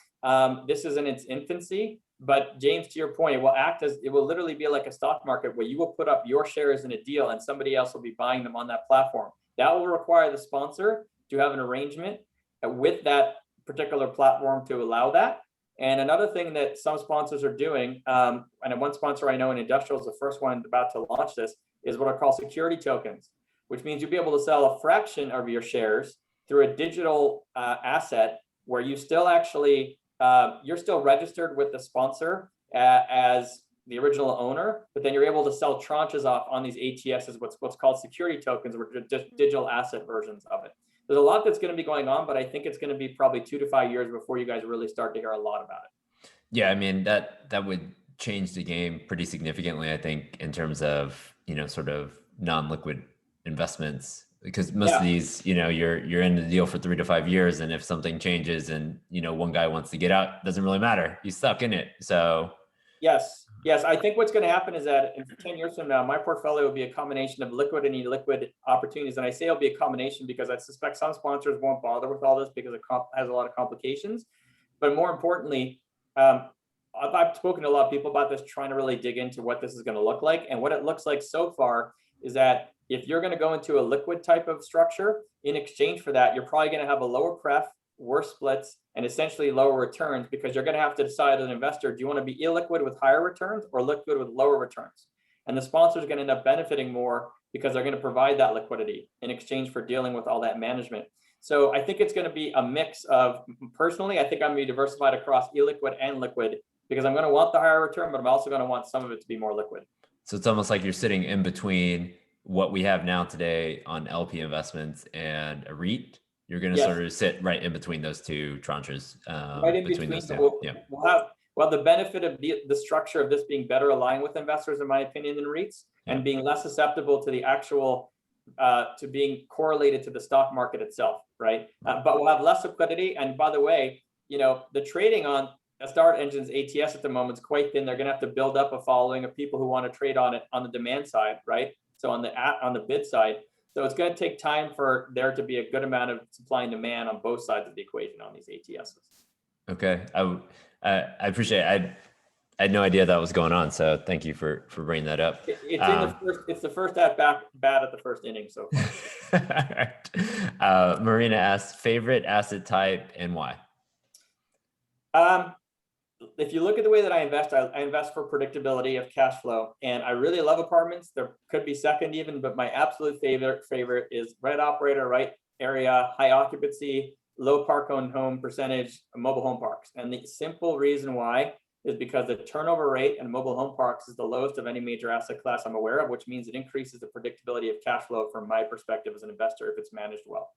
This is in its infancy. But James, to your point, it will literally be like a stock market where you will put up your shares in a deal and somebody else will be buying them on that platform. That will require the sponsor to have an arrangement with that particular platform to allow that. And another thing that some sponsors are doing, and one sponsor I know in industrial is the first one about to launch this, is what I call security tokens, which means you'll be able to sell a fraction of your shares through a digital asset where you still actually you're still registered with the sponsor as the original owner, but then you're able to sell tranches off on these ATSs, what's called security tokens, or just digital asset versions of it. There's a lot that's going to be going on, but I think it's going to be probably 2 to 5 years before you guys really start to hear a lot about it. Yeah, I mean, that would change the game pretty significantly, I think, in terms of, sort of non-liquid investments. Because most of these, you're in the deal for 3 to 5 years, and if something changes and one guy wants to get out, it doesn't really matter. He's stuck in it. So yes, I think what's going to happen is that in 10 years from now, my portfolio will be a combination of liquid and illiquid opportunities. And I say it'll be a combination because I suspect some sponsors won't bother with all this because it has a lot of complications. But more importantly, I've spoken to a lot of people about this, trying to really dig into what this is going to look like. And what it looks like so far is that if you're going to go into a liquid type of structure, in exchange for that, you're probably going to have a lower pref, worse splits, and essentially lower returns, because you're going to have to decide as an investor, do you want to be illiquid with higher returns or liquid with lower returns? And the sponsor is going to end up benefiting more because they're going to provide that liquidity in exchange for dealing with all that management. So I think it's going to be a mix of, personally, I think I'm going to be diversified across illiquid and liquid, because I'm going to want the higher return, but I'm also going to want some of it to be more liquid. So it's almost like you're sitting in between what we have now today on LP investments and a REIT. You're going to sort of sit right in between those two tranches. Right in between those two. We'll have the benefit of the structure of this being better aligned with investors, in my opinion, than REITs, and being less susceptible to the actual to being correlated to the stock market itself, right? But we'll have less liquidity. And by the way, the trading on a Start Engine's ATS at the moment is quite thin. They're going to have to build up a following of people who want to trade on it on the demand side, right? So on the bid side. So it's going to take time for there to be a good amount of supply and demand on both sides of the equation on these ATSs. Okay, I appreciate it. I had no idea that was going on, so thank you for bringing that up. It's the first at bat at the first inning so far. All right. Marina asks, favorite asset type and why? If you look at the way that I invest for predictability of cash flow, and I really love apartments. There could be second even, but my absolute favorite is right operator, right area, high occupancy, low park owned home percentage, mobile home parks. And the simple reason why is because the turnover rate in mobile home parks is the lowest of any major asset class I'm aware of, which means it increases the predictability of cash flow from my perspective as an investor if it's managed well.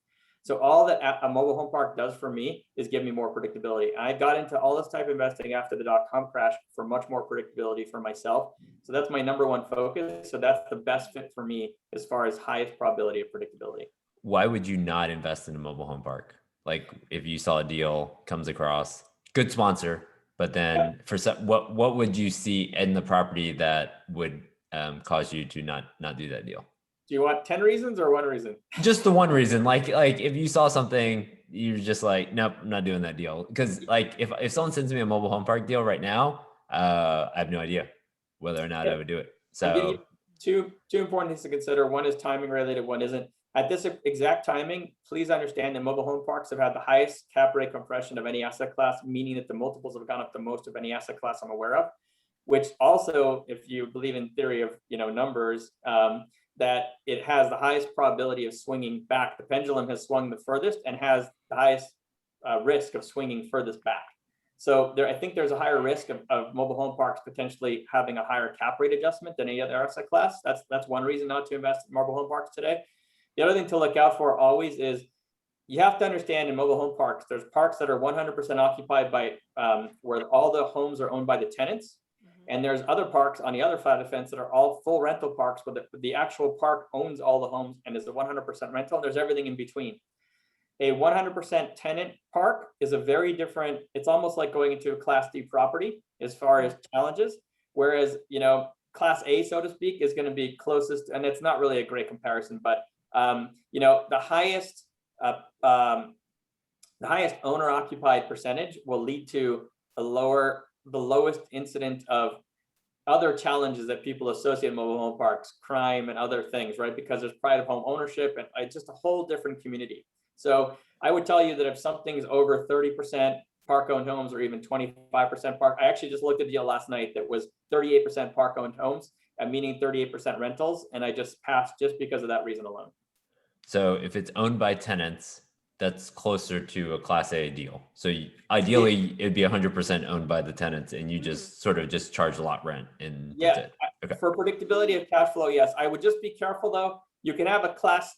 So all that a mobile home park does for me is give me more predictability. I got into all this type of investing after the dot-com crash for much more predictability for myself. So that's my number one focus. So that's the best fit for me as far as highest probability of predictability. Why would you not invest in a mobile home park? Like if you saw a deal comes across, good sponsor, but then for some, what would you see in the property that would cause you to not do that deal? Do you want 10 reasons or one reason? Just the one reason. Like if you saw something, you're just like, nope, I'm not doing that deal. Because like if someone sends me a mobile home park deal right now, I have no idea whether or not I would do it. So two important things to consider. One is timing related, one isn't. At this exact timing, please understand that mobile home parks have had the highest cap rate compression of any asset class, meaning that the multiples have gone up the most of any asset class I'm aware of, which also, if you believe in theory of numbers, that it has the highest probability of swinging back. The pendulum has swung the furthest and has the highest risk of swinging furthest back. So I think there's a higher risk of mobile home parks potentially having a higher cap rate adjustment than any other asset class. That's one reason not to invest in mobile home parks today. The other thing to look out for always is you have to understand in mobile home parks, there's parks that are 100% occupied by where all the homes are owned by the tenants. And there's other parks on the other side of the fence that are all full rental parks, where the actual park owns all the homes and is a 100% rental. And there's everything in between. A 100% tenant park is a very different, it's almost like going into a Class D property as far as challenges. Whereas, Class A, so to speak, is going to be closest, and it's not really a great comparison, but, the highest owner occupied percentage will lead to the lowest incident of other challenges that people associate mobile home parks, crime and other things, right? Because there's pride of home ownership and just a whole different community. So I would tell you that if something's over 30% park owned homes or even 25% park, I actually just looked at a deal last night that was 38% park owned homes, meaning 38% rentals. And I just passed just because of that reason alone. So if it's owned by tenants, that's closer to a Class A deal. So ideally, it'd be 100% owned by the tenants, and you just sort of just charge a lot rent. And that's it. Okay. For predictability of cash flow, yes. I would just be careful though. You can have a Class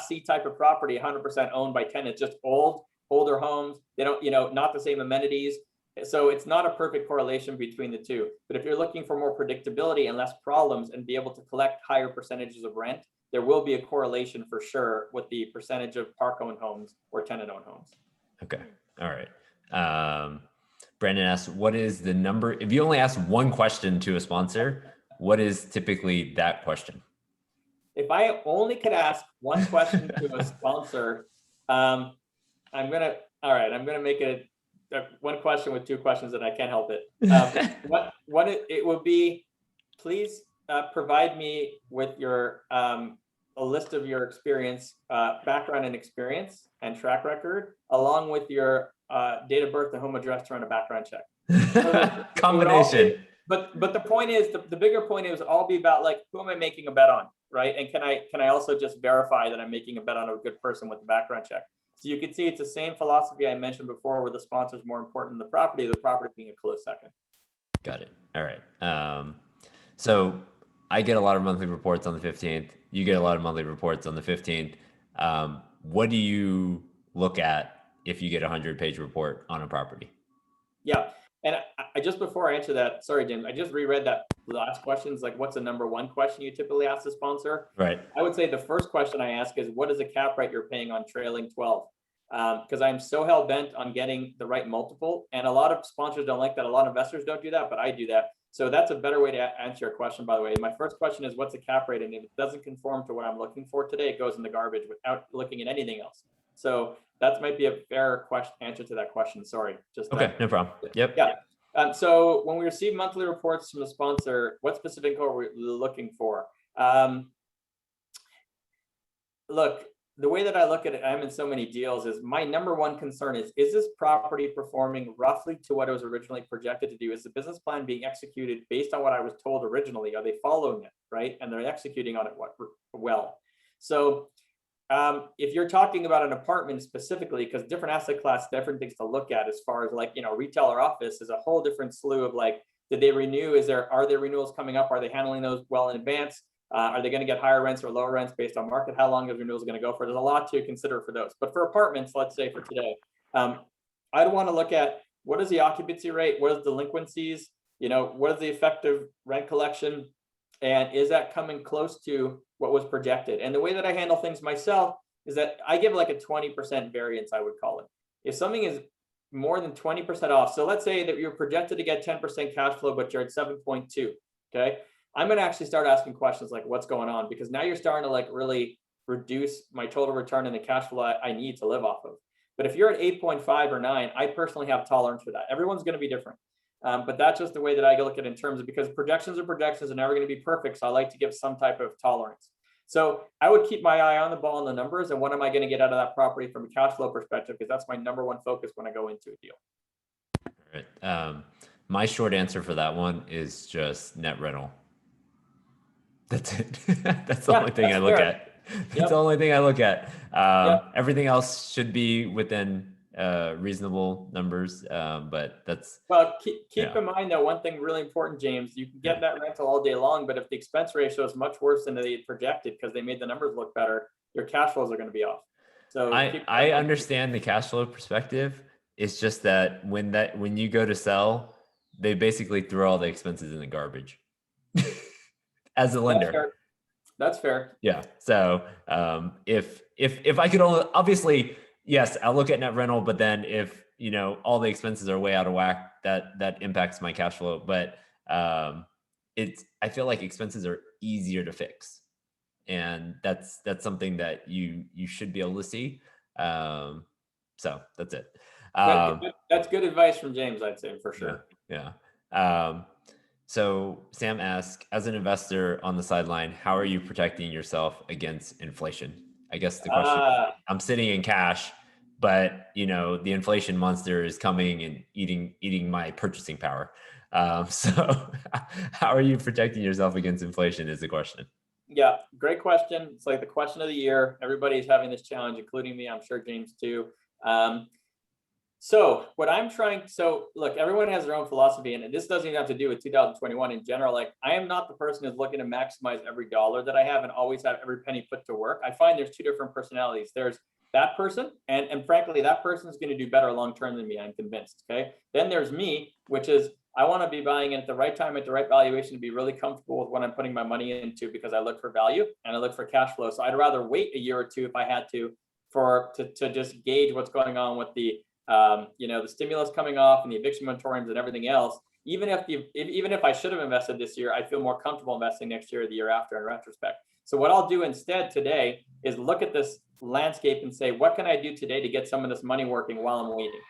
C type of property, 100% owned by tenants, just older homes. They don't, not the same amenities. So it's not a perfect correlation between the two. But if you're looking for more predictability and less problems and be able to collect higher percentages of rent, there will be a correlation for sure with the percentage of park-owned homes or tenant-owned homes. Okay. All right. Brandon asks, what is the number? If you only ask one question to a sponsor, what is typically that question? If I only could ask one question to a sponsor, I'm going to make it one question with two questions, and I can't help it. It would be, please provide me with your a list of your experience, background and experience and track record, along with your date of birth and home address to run a background check. Combination. but the point is, the bigger point is all be about like, who am I making a bet on, right? And can I also just verify that I'm making a bet on a good person with the background check? So you can see it's the same philosophy I mentioned before, where the sponsor is more important than the property being a close second. Got it. All right. So I get a lot of monthly reports on the 15th. You get a lot of monthly reports on the 15th. What do you look at if you get a 100-page report on a property? Yeah. And I just, before I answer that, sorry, James, I just reread that last question. It's like, what's the number one question you typically ask the sponsor? Right. I would say the first question I ask is, what is the cap rate you're paying on trailing 12? Because I'm so hell bent on getting the right multiple. And a lot of sponsors don't like that. A lot of investors don't do that, but I do that. So that's a better way to answer your question, by the way. My first question is, what's the cap rate? And if it doesn't conform to what I'm looking for today, it goes in the garbage without looking at anything else. So that might be a fair answer to that question. Sorry. Just okay, no problem. Yep. Yeah. So when we receive monthly reports from the sponsor, what specific are we looking for? Look, the way that I look at it, I'm in so many deals, is my number one concern is this property performing roughly to what it was originally projected to do? Is the business plan being executed based on what I was told originally? Are they following it, right? And they're executing on it well. So if you're talking about an apartment specifically, because different asset class, different things to look at as far as like, retail or office is a whole different slew of like, did they renew? Are there renewals coming up? Are they handling those well in advance? Are they going to get higher rents or lower rents based on market? How long is renewals going to go for? There's a lot to consider for those. But for apartments, let's say for today, I'd want to look at what is the occupancy rate? What is delinquencies? What is the effective rent collection? And is that coming close to what was projected? And the way that I handle things myself is that I give like a 20% variance, I would call it. If something is more than 20% off, so let's say that you're projected to get 10% cash flow, but you're at 7.2, okay? I'm going to actually start asking questions like, what's going on? Because now you're starting to like really reduce my total return and the cash flow I need to live off of. But if you're at 8.5 or 9, I personally have tolerance for that. Everyone's going to be different. But that's just the way that I look at it in terms of, because projections are projections and never going to be perfect. So I like to give some type of tolerance. So I would keep my eye on the ball and the numbers, and what am I going to get out of that property from a cash flow perspective? Because that's my number one focus when I go into a deal. All right. My short answer for that one is just net rental. That's it. That's the only thing I look at. That's the only thing I look at. Everything else should be within reasonable numbers, but that's... Well, keep in mind though, one thing really important, James, you can get that rental all day long, but if the expense ratio is much worse than they projected because they made the numbers look better, your cash flows are going to be off. So I understand the cash flow perspective. It's just that when you go to sell, they basically throw all the expenses in the garbage. As a lender. That's fair. Yeah. So if I could only, obviously, yes, I'll look at net rental, but then if all the expenses are way out of whack, that impacts my cash flow. But I feel like expenses are easier to fix, and that's something that you should be able to see. So that's it. That's good advice from James, I'd say, for sure. Yeah. So Sam asks, as an investor on the sideline, how are you protecting yourself against inflation? I guess the question, I'm sitting in cash, but the inflation monster is coming and eating my purchasing power. So how are you protecting yourself against inflation is the question. Yeah, great question. It's like the question of the year. Everybody's having this challenge, including me. I'm sure James too. So look, everyone has their own philosophy, and this doesn't even have to do with 2021 in general. Like, I am not the person who's looking to maximize every dollar that I have and always have every penny put to work. I find there's two different personalities. There's that person, and frankly, that person is going to do better long-term than me, I'm convinced, okay? Then there's me, which is, I want to be buying in at the right time, at the right valuation, to be really comfortable with what I'm putting my money into, because I look for value and I look for cash flow. So I'd rather wait a year or two if I had to just gauge what's going on with the the stimulus coming off and the eviction moratoriums and everything else. Even if I should have invested this year, I feel more comfortable investing next year or the year after in retrospect. So what I'll do instead today is look at this landscape and say, what can I do today to get some of this money working while I'm waiting?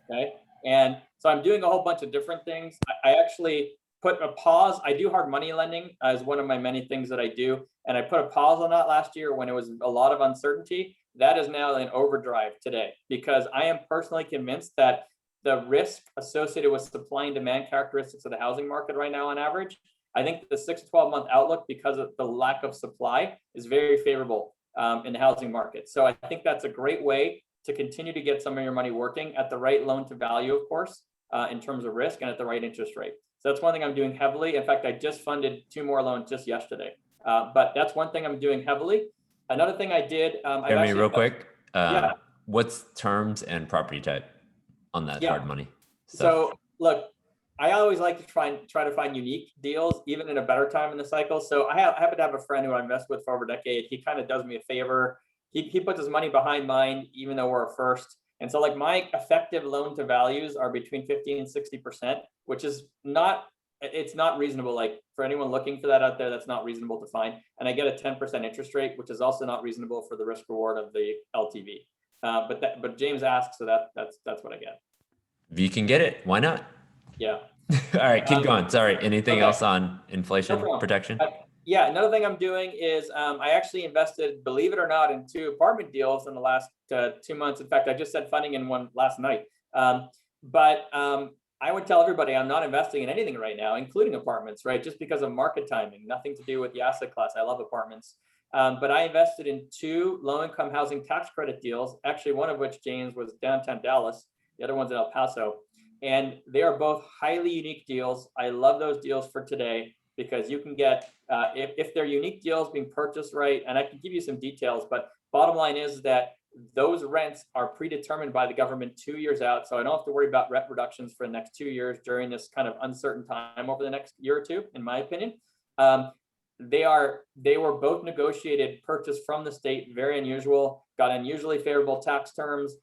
Okay. And so I'm doing a whole bunch of different things. I actually put a pause. I do hard money lending as one of my many things that I do. And I put a pause on that last year when it was a lot of uncertainty. That is now in overdrive today, because I am personally convinced that the risk associated with supply and demand characteristics of the housing market right now on average, I think the 6 to 12 month outlook, because of the lack of supply, is very favorable in the housing market. So I think that's a great way to continue to get some of your money working at the right loan to value, of course, in terms of risk, and at the right interest rate. So that's one thing I'm doing heavily. In fact, I just funded 2 more loans just yesterday. But that's one thing I'm doing heavily. Another thing I did, Jeremy, real quick, yeah. What's terms and property type on that hard money stuff? So look, I always like to try to find unique deals, even in a better time in the cycle. So I happen to have a friend who I invested with for over a decade. He kind of does me a favor. He puts his money behind mine, even though we're a first. And so like my effective loan to values are between 50 and 60%, which is it's not reasonable. Like for anyone looking for that out there, that's not reasonable to find. And I get a 10% interest rate, which is also not reasonable for the risk reward of the LTV. But James asked, so that's what I get. If you can get it, why not? Yeah. All right, keep going. Sorry. Anything else on inflation protection? Yeah, another thing I'm doing is I actually invested, believe it or not, in 2 apartment deals in the last 2 months. In fact, I just said funding in one last night. But I would tell everybody I'm not investing in anything right now, including apartments, right? Just because of market timing, nothing to do with the asset class. I love apartments. But I invested in 2 low-income housing tax credit deals, actually one of which, James, was downtown Dallas. The other one's in El Paso. And they are both highly unique deals. I love those deals for today because you can get, if they're unique deals being purchased right, and I can give you some details, but bottom line is that those rents are predetermined by the government 2 years out. So I don't have to worry about rent reductions for the next 2 years during this kind of uncertain time over the next year or two, in my opinion. They were both negotiated purchase from the state, very unusual, got unusually favorable tax terms.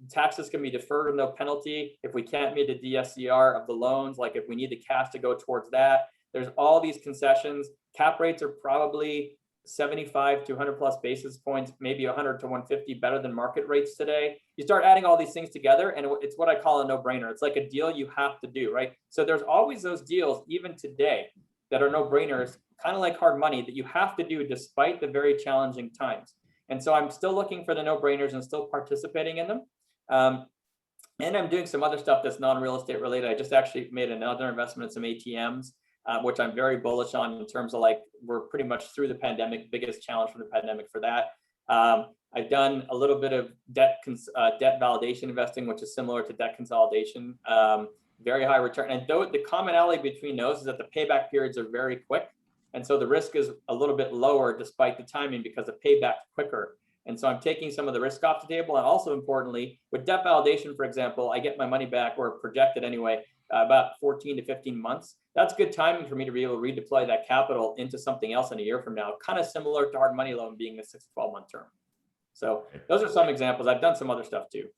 Taxes can be deferred with no penalty if we can't meet the DSCR of the loans, like if we need the cash to go towards that. There's all these concessions. Cap rates are probably 75 to 100 plus basis points, maybe 100 to 150 better than market rates today. You start adding all these things together and it's what I call a no-brainer. It's like a deal you have to do, right? So there's always those deals, even today, that are no-brainers, kind of like hard money, that you have to do despite the very challenging times. And so I'm still looking for the no-brainers and still participating in them. And I'm doing some other stuff that's non-real estate related. I just actually made another investment in some ATMs, which I'm very bullish on in terms of like, we're pretty much through the pandemic, biggest challenge from the pandemic for that. I've done a little bit of debt validation investing, which is similar to debt consolidation, very high return. And though the commonality between those is that the payback periods are very quick. And so the risk is a little bit lower despite the timing because the payback's quicker. And so I'm taking some of the risk off the table. And also importantly, with debt validation, for example, I get my money back, or projected anyway, about 14 to 15 months. That's good timing for me to be able to redeploy that capital into something else in a year from now, kind of similar to hard money loan being a 6 to 12 month term. So those are some examples. I've done some other stuff too.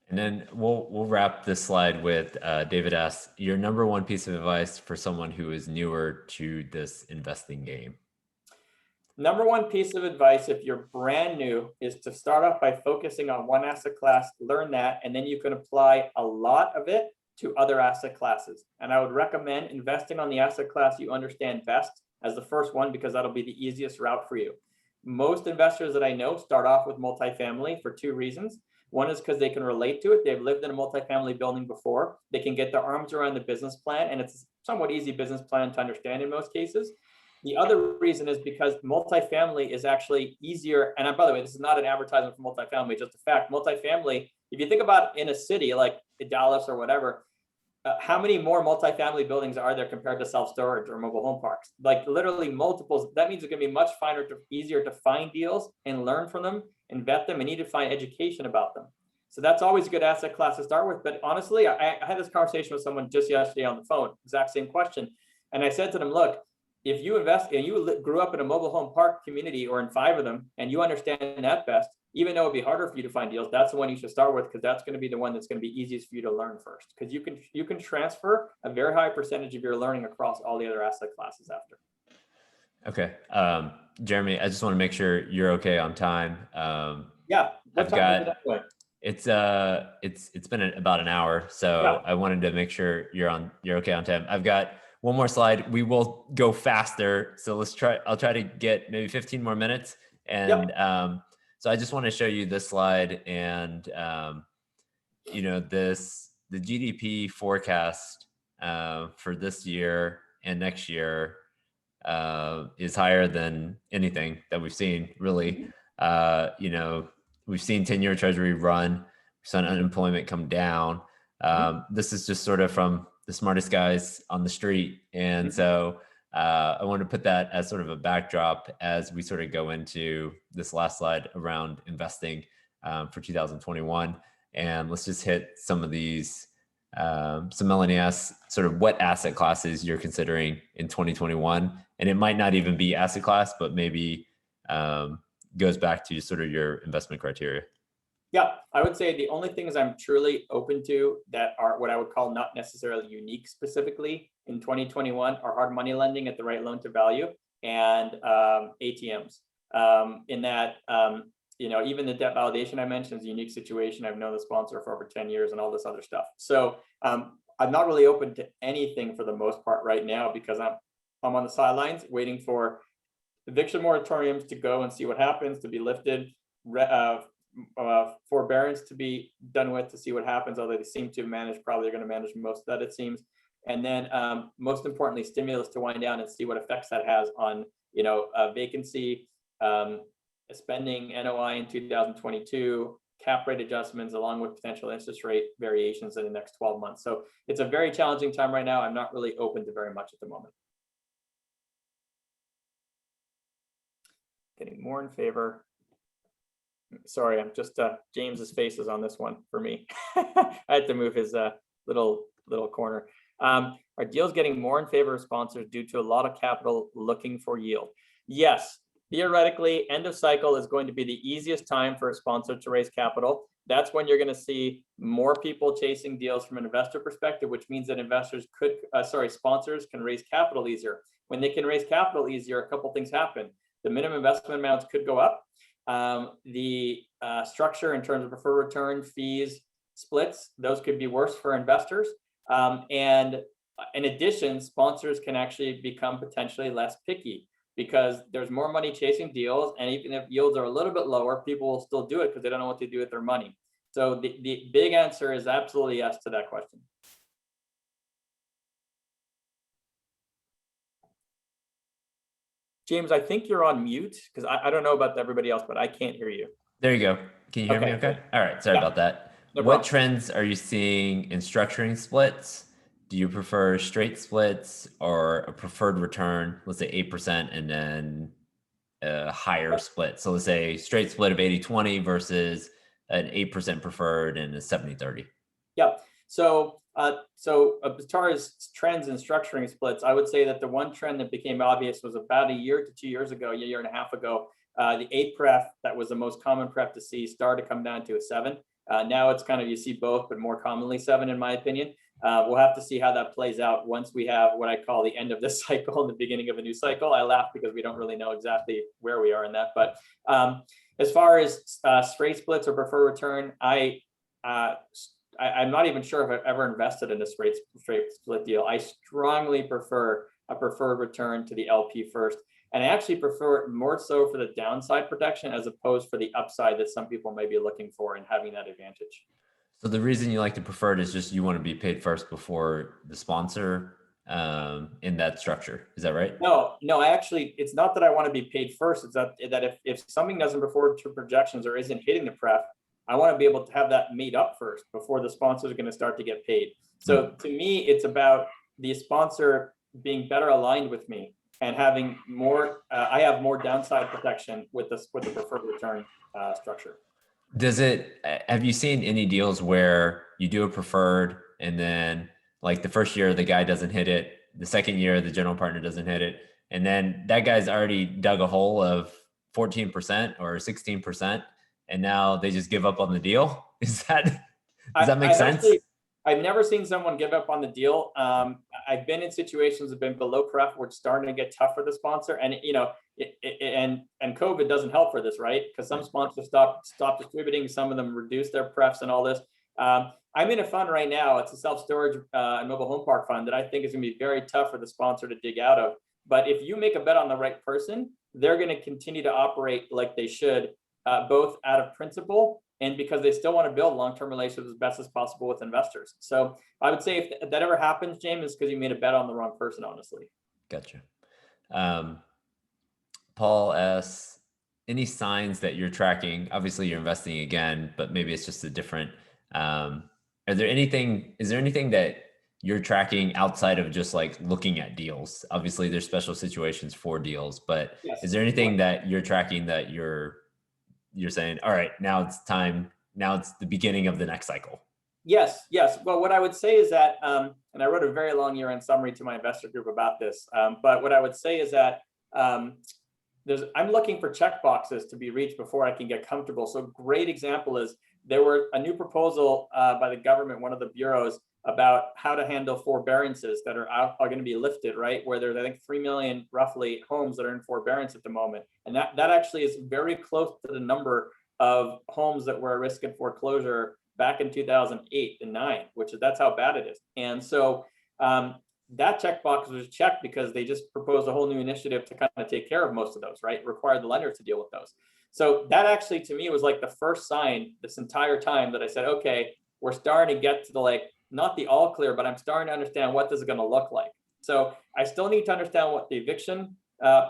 And then we'll wrap this slide with David asks, your number one piece of advice for someone who is newer to this investing game. Number one piece of advice, if you're brand new, is to start off by focusing on one asset class, learn that, and then you can apply a lot of it to other asset classes. And I would recommend investing on the asset class you understand best as the first one, because that'll be the easiest route for you. Most investors that I know start off with multifamily for 2 reasons. One is because they can relate to it. They've lived in a multifamily building before. They can get their arms around the business plan, and it's a somewhat easy business plan to understand in most cases. The other reason is because multifamily is actually easier. And by the way, this is not an advertisement for multifamily, just a fact. Multifamily, if you think about in a city like Dallas or whatever, how many more multifamily buildings are there compared to self-storage or mobile home parks? Like literally multiples. That means it's going to be much easier to find deals and learn from them and vet them and need to find education about them. So that's always a good asset class to start with. But honestly, I had this conversation with someone just yesterday on the phone, exact same question. And I said to them, look, if you invest and you grew up in a mobile home park community or in 5 of them, and you understand that best, even though it'd be harder for you to find deals, that's the one you should start with, because that's going to be the one that's going to be easiest for you to learn first, because you can transfer a very high percentage of your learning across all the other asset classes after. Okay. Jeremy, I just want to make sure you're okay on time. Yeah. It's been about an hour, so yeah. I wanted to make sure you're okay on time. I've got one more slide. We will go faster, so I'll try to get maybe 15 more minutes. And so I just want to show you this slide, and this the GDP forecast for this year and next year is higher than anything that we've seen, really. You know, we've seen 10-year Treasury run, we've seen unemployment come down. This is just sort of from the smartest guys on the street. And so I want to put that as sort of a backdrop as we sort of go into this last slide around investing for 2021. And let's just hit some of these. So Melanie asks sort of what asset classes you're considering in 2021. And it might not even be asset class, but maybe goes back to sort of your investment criteria. Yeah, I would say the only things I'm truly open to that are what I would call not necessarily unique specifically in 2021 are hard money lending at the right loan to value and ATMs. In that, you know, even the debt validation I mentioned is a unique situation. I've known the sponsor for over 10 years and all this other stuff. So I'm not really open to anything for the most part right now because I'm on the sidelines waiting for eviction moratoriums to go and see what happens, to be lifted, forbearance to be done with, to see what happens, although they seem to manage, probably they're going to manage most of that, it seems. And then most importantly, stimulus to wind down and see what effects that has on, you know, vacancy, spending, NOI in 2022, cap rate adjustments, along with potential interest rate variations in the next 12 months. So it's a very challenging time right now. I'm not really open to very much at the moment. Getting more in favor. Sorry, I'm just James's face is on this one for me. I had to move his little corner. Are deals getting more in favor of sponsors due to a lot of capital looking for yield? Yes, theoretically, end of cycle is going to be the easiest time for a sponsor to raise capital. That's when you're going to see more people chasing deals from an investor perspective, which means that sponsors can raise capital easier. When they can raise capital easier, a couple things happen. The minimum investment amounts could go up. The structure in terms of preferred return, fees, splits, those could be worse for investors. And in addition, sponsors can actually become potentially less picky because there's more money chasing deals. And even if yields are a little bit lower, people will still do it because they don't know what to do with their money. So the big answer is absolutely yes to that question. James, I think you're on mute because I don't know about everybody else, but I can't hear you. There you go. Can you hear me okay? All right. Sorry about that. No what problem. Trends are you seeing in structuring splits? Do you prefer straight splits or a preferred return, let's say 8% and then a higher split? So let's say straight split of 80-20 versus an 8% preferred and a 70-30. Yeah. So as far as trends in structuring splits, I would say that the one trend that became obvious was about a year to 2 years ago, a year and a half ago, the 8 pref, that was the most common pref to see, started to come down to a 7. Now it's kind of, you see both, but more commonly 7 in my opinion. We'll have to see how that plays out once we have what I call the end of this cycle and the beginning of a new cycle. I laugh because we don't really know exactly where we are in that. But as far as straight splits or preferred return, I'm not even sure if I've ever invested in a straight split deal. I strongly prefer a preferred return to the LP first. And I actually prefer it more so for the downside protection as opposed for the upside that some people may be looking for and having that advantage. So the reason you like the preferred is just you want to be paid first before the sponsor in that structure. Is that right? No, it's not that I want to be paid first. It's that if something doesn't perform to projections or isn't hitting the pref, I want to be able to have that made up first before the sponsor is going to start to get paid. So to me, it's about the sponsor being better aligned with me and having more. I have more downside protection with the preferred return structure. Have you seen any deals where you do a preferred and then like the first year the guy doesn't hit it, the second year the general partner doesn't hit it, and then that guy's already dug a hole of 14% or 16%, and now they just give up on the deal? Does that make sense? I've never seen someone give up on the deal. I've been in situations that have been below pref where it's starting to get tough for the sponsor, and and COVID doesn't help for this, right? Because some sponsors stop distributing, some of them reduce their prefs and all this. I'm in a fund right now. It's a self-storage and mobile home park fund that I think is going to be very tough for the sponsor to dig out of. But if you make a bet on the right person, they're going to continue to operate like they should, both out of principle and because they still want to build long-term relationships as best as possible with investors. So I would say if that ever happens, James, it's because you made a bet on the wrong person, honestly. Gotcha. Paul asks, any signs that you're tracking? Obviously you're investing again, but maybe it's just a different, is there anything that you're tracking outside of just like looking at deals? Obviously there's special situations for deals, but Yes. is there anything that you're tracking that you're saying, all right, now it's time, now it's the beginning of the next cycle? Yes. Well, what I would say is that, and I wrote a very long year-end summary to my investor group about this, but what I would say is that I'm looking for check boxes to be reached before I can get comfortable. So great example is there were a new proposal by the government, one of the bureaus, about how to handle forbearances that are going to be lifted, right? Where there's, I think, 3 million roughly homes that are in forbearance at the moment. And that actually is very close to the number of homes that were at risk of foreclosure back in 2008 and 9, that's how bad it is. And so that checkbox was checked because they just proposed a whole new initiative to kind of take care of most of those, right? Required the lender to deal with those. So that actually, to me, was like the first sign this entire time that I said, okay, we're starting to get to the, like, not the all clear, but I'm starting to understand what this is going to look like. So I still need to understand what the eviction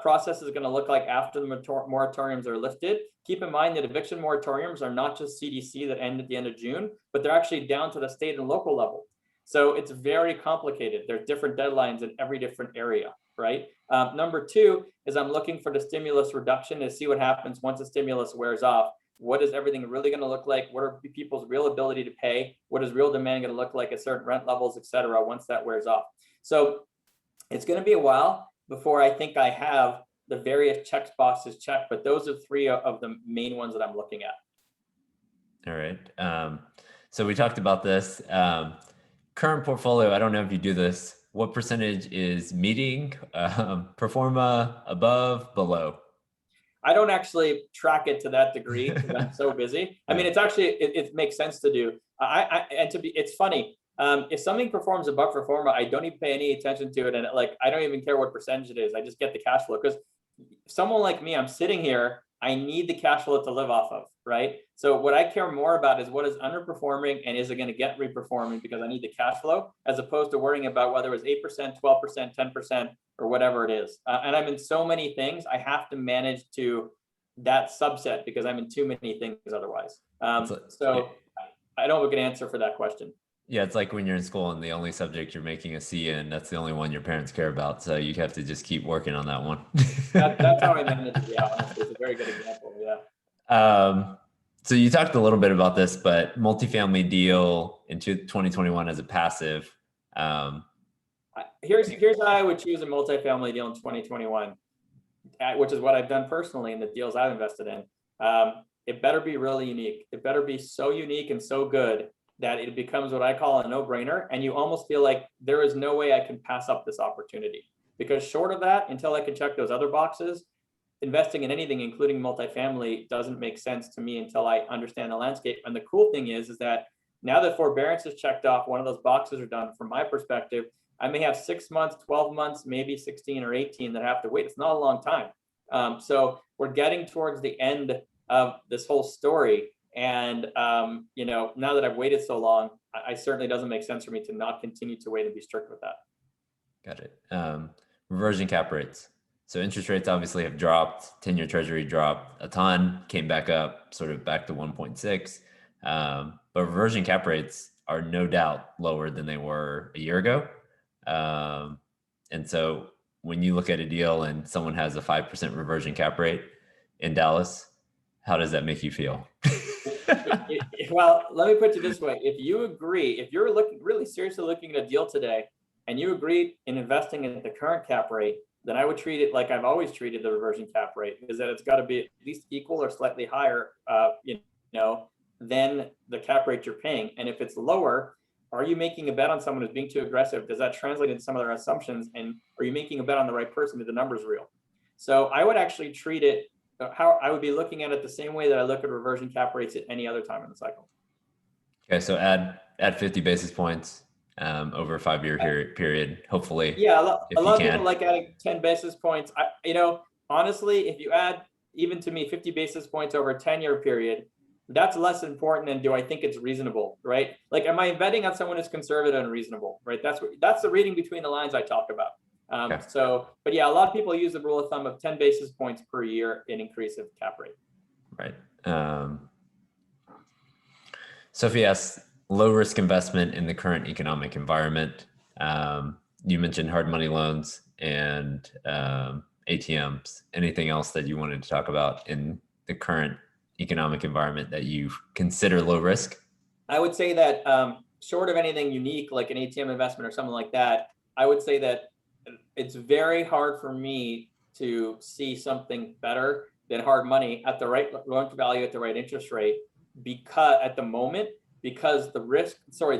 process is going to look like after the moratoriums are lifted. Keep in mind that eviction moratoriums are not just CDC that end at the end of June, but they're actually down to the state and local level. So it's very complicated. There's different deadlines in every different area, right? Number two is I'm looking for the stimulus reduction to see what happens once the stimulus wears off. What is everything really going to look like? What are people's real ability to pay? What is real demand going to look like at certain rent levels, et cetera, once that wears off? So it's going to be a while before I think I have the various check boxes checked, but those are three of the main ones that I'm looking at. All right. So we talked about this. Current portfolio, I don't know if you do this. What percentage is meeting, performa, above, below? I don't actually track it to that degree because I'm so busy. I mean, it's actually, it makes sense to do. It's funny. If something performs above performa, I don't even pay any attention to it. And I don't even care what percentage it is. I just get the cash flow because someone like me, I'm sitting here, I need the cash flow to live off of, right? So what I care more about is what is underperforming and is it going to get reperforming because I need the cash flow, as opposed to worrying about whether it's 8%, 12%, 10%, or whatever it is. And I'm in so many things, I have to manage to that subset because I'm in too many things otherwise. So I don't have a good answer for that question. Yeah, it's like when you're in school and the only subject you're making a C in, that's the only one your parents care about. So you have to just keep working on that one. That's how I manage it. Yeah, honestly, it's a very good example. Yeah. So you talked a little bit about this, but multifamily deal in 2021 as a passive. Here's how I would choose a multifamily deal in 2021, which is what I've done personally in the deals I've invested in. It better be really unique. It better be so unique and so good that it becomes what I call a no-brainer, and you almost feel like there is no way I can pass up this opportunity. Because short of that, until I can check those other boxes, investing in anything, including multifamily, doesn't make sense to me until I understand the landscape. And the cool thing is that now that forbearance is checked off, one of those boxes are done, from my perspective, I may have 6 months, 12 months, maybe 16 or 18 that I have to wait. It's not a long time. So we're getting towards the end of this whole story. And, now that I've waited so long, I certainly doesn't make sense for me to not continue to wait and be strict with that. Got it. Reversion cap rates. So interest rates obviously have dropped. 10-year treasury dropped a ton, came back up, sort of back to 1.6. But reversion cap rates are no doubt lower than they were a year ago. And so when you look at a deal and someone has a 5% reversion cap rate in Dallas, how does that make you feel? Well, let me put it this way. If you agree, if you're really seriously looking at a deal today and you agree in investing in the current cap rate, then I would treat it like I've always treated the reversion cap rate, is that it's got to be at least equal or slightly higher, than the cap rate you're paying. And if it's lower, are you making a bet on someone who's being too aggressive? Does that translate into some of their assumptions? And are you making a bet on the right person? Are the numbers real? So I would actually treat it how I would be looking at it the same way that I look at reversion cap rates at any other time in the cycle. Okay, so add 50 basis points over a 5-year period, hopefully. Yeah, a lot of people like adding 10 basis points. Honestly, if you add, even to me, 50 basis points over a 10-year period, That's less important than do I think it's reasonable, right? Like, am I betting on someone who's conservative and reasonable, right? That's the reading between the lines I talk about. Okay. But yeah, a lot of people use the rule of thumb of 10 basis points per year in increase of cap rate. Right. Sophie asks, low risk investment in the current economic environment. You mentioned hard money loans and ATMs. Anything else that you wanted to talk about in the current economic environment that you consider low risk? I would say that short of anything unique like an ATM investment or something like that, I would say that it's very hard for me to see something better than hard money at the right loan to value at the right interest rate, because at the moment, because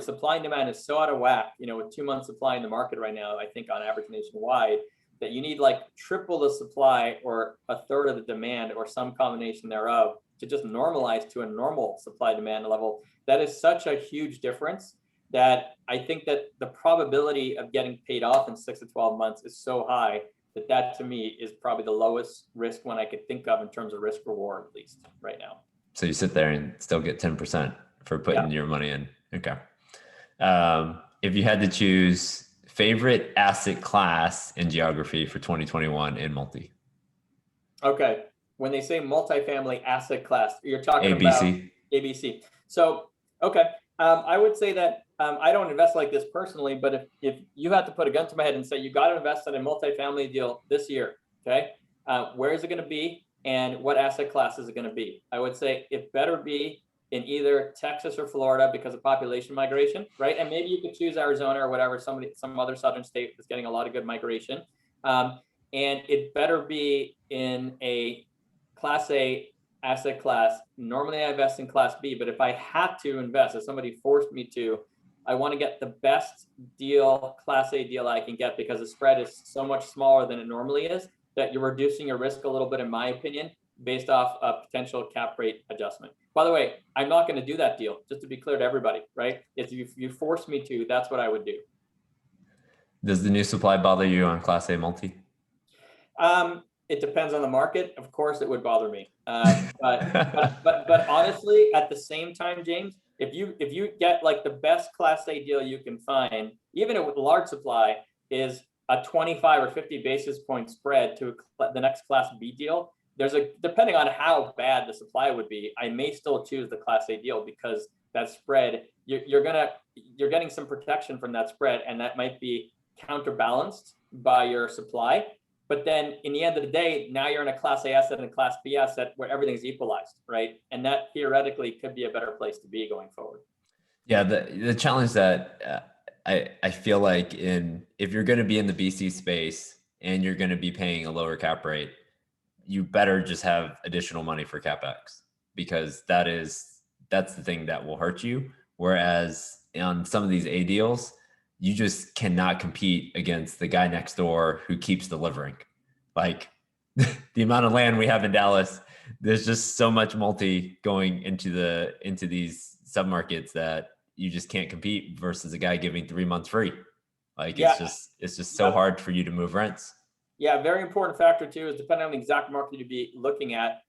supply and demand is so out of whack, with 2 months supply in the market right now, I think on average nationwide, that you need like triple the supply or a third of the demand or some combination thereof to just normalize to a normal supply demand level. That is such a huge difference that I think that the probability of getting paid off in 6 to 12 months is so high that to me is probably the lowest risk one I could think of in terms of risk reward, at least right now. So you sit there and still get 10% for putting your money in. Okay. If you had to choose favorite asset class in geography for 2021 in multi. Okay. When they say multifamily asset class, you're talking ABC. about ABC. So, okay. I would say that I don't invest like this personally, but if you had to put a gun to my head and say you got to invest in a multifamily deal this year, okay, where is it going to be and what asset class is it going to be? I would say it better be in either Texas or Florida because of population migration, right? And maybe you could choose Arizona or whatever, some other southern state that's getting a lot of good migration. And it better be in a Class A asset class. Normally I invest in Class B, but if I had to invest, if somebody forced me to, I want to get the best deal, Class A deal I can get, because the spread is so much smaller than it normally is that you're reducing your risk a little bit, in my opinion, based off a potential cap rate adjustment. By the way, I'm not going to do that deal, just to be clear to everybody, right? If you force me to, that's what I would do. Does the new supply bother you on Class A multi? It depends on the market. Of course, it would bother me. But honestly, at the same time, James, if you get like the best Class A deal you can find, even with large supply, is a 25 or 50 basis point spread to the next Class B deal. Depending on how bad the supply would be, I may still choose the Class A deal because that spread, you're getting some protection from that spread, and that might be counterbalanced by your supply. But then in the end of the day, now you're in a Class A asset and a Class B asset where everything's equalized, right? And that theoretically could be a better place to be going forward. Yeah, the challenge that I feel like if you're going to be in the BC space and you're going to be paying a lower cap rate, you better just have additional money for CapEx, because that's the thing that will hurt you. Whereas on some of these A deals, you just cannot compete against the guy next door who keeps delivering. Like the amount of land we have in Dallas, there's just so much multi going into these submarkets that you just can't compete versus a guy giving 3 months free. Like it's just so hard for you to move rents. Yeah, very important factor too is depending on the exact market you'd be looking at,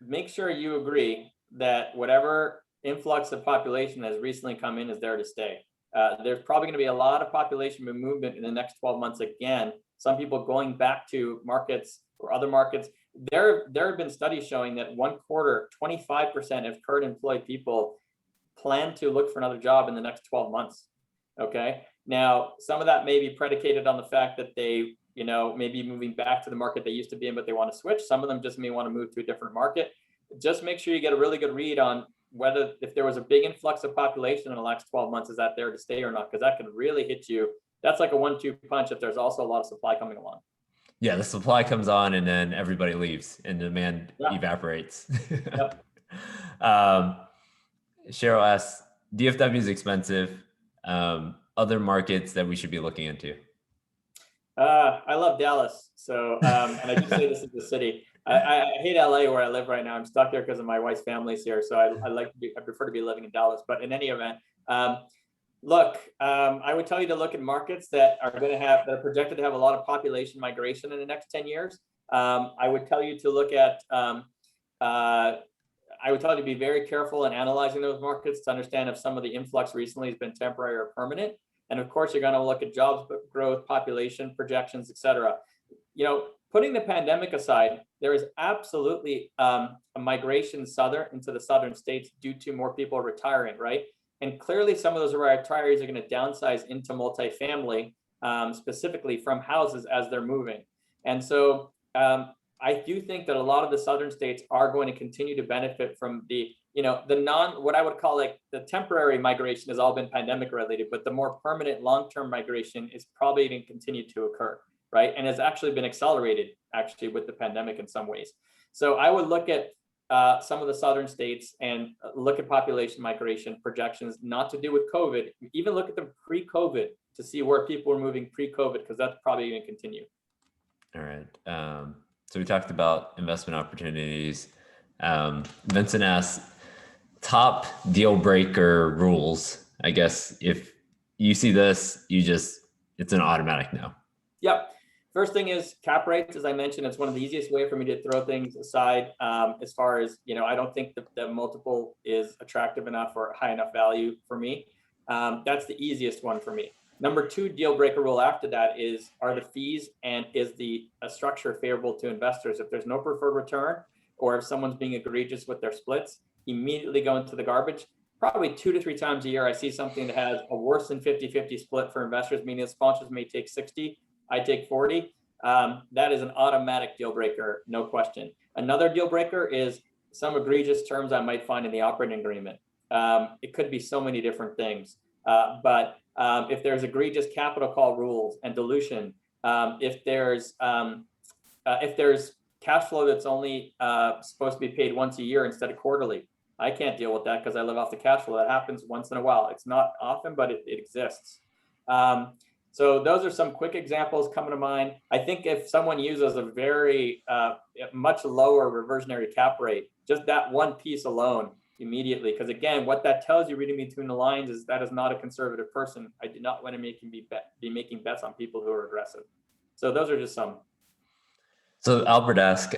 make sure you agree that whatever influx of population has recently come in is there to stay. There's probably going to be a lot of population movement in the next 12 months again. Some people going back to markets or other markets. There have been studies showing that 25% of current employed people plan to look for another job in the next 12 months. Okay. Now, some of that may be predicated on the fact that they, maybe moving back to the market they used to be in, but they want to switch. Some of them just may want to move to a different market. Just make sure you get a really good read on whether, if there was a big influx of population in the next 12 months, is that there to stay or not? Because that can really hit you. That's like a 1-2 punch if there's also a lot of supply coming along. Yeah, the supply comes on and then everybody leaves and demand evaporates. Yep. Cheryl asks, DFW is expensive. Other markets that we should be looking into? I love Dallas. So, and I just say this is the city. I hate LA where I live right now. I'm stuck here because of my wife's family's here. So I prefer to be living in Dallas. But in any event, look, I would tell you to look at markets that are projected to have a lot of population migration in the next 10 years. I would tell you to look at I would tell you to be very careful in analyzing those markets to understand if some of the influx recently has been temporary or permanent. And of course, you're going to look at jobs growth, population projections, et cetera. Putting the pandemic aside, there is absolutely a migration into the southern states due to more people retiring, right? And clearly, some of those retirees are going to downsize into multifamily, specifically from houses as they're moving. And so I do think that a lot of the southern states are going to continue to benefit from what I would call like the temporary migration has all been pandemic related, but the more permanent long-term migration is probably going to continue to occur, right? And has actually been accelerated actually with the pandemic in some ways. So I would look at some of the southern states and look at population migration projections, not to do with COVID, even look at them pre-COVID to see where people were moving pre-COVID, because that's probably going to continue. All right. So we talked about investment opportunities. Vincent asked, top deal breaker rules. I guess if you see this, it's an automatic no. Yep. First thing is cap rates. As I mentioned, it's one of the easiest way for me to throw things aside. As far as, I don't think the multiple is attractive enough or high enough value for me. That's the easiest one for me. Number two deal breaker rule after that are the fees and is the structure favorable to investors? If there's no preferred return, or if someone's being egregious with their splits, immediately go into the garbage. Probably 2 to 3 times a year, I see something that has a worse than 50-50 split for investors, meaning the sponsors may take 60, I take 40. That is an automatic deal breaker, no question. Another deal breaker is some egregious terms I might find in the operating agreement. It could be so many different things, but if there's egregious capital call rules and dilution, if there's cash flow that's only supposed to be paid once a year instead of quarterly, I can't deal with that because I live off the cash flow. That happens once in a while. It's not often, but it exists. So those are some quick examples coming to mind. I think if someone uses a very much lower reversionary cap rate, just that one piece alone immediately, because again, what that tells you reading between the lines is that is not a conservative person. I do not want to be making bets on people who are aggressive. So those are just some. So Albert asked,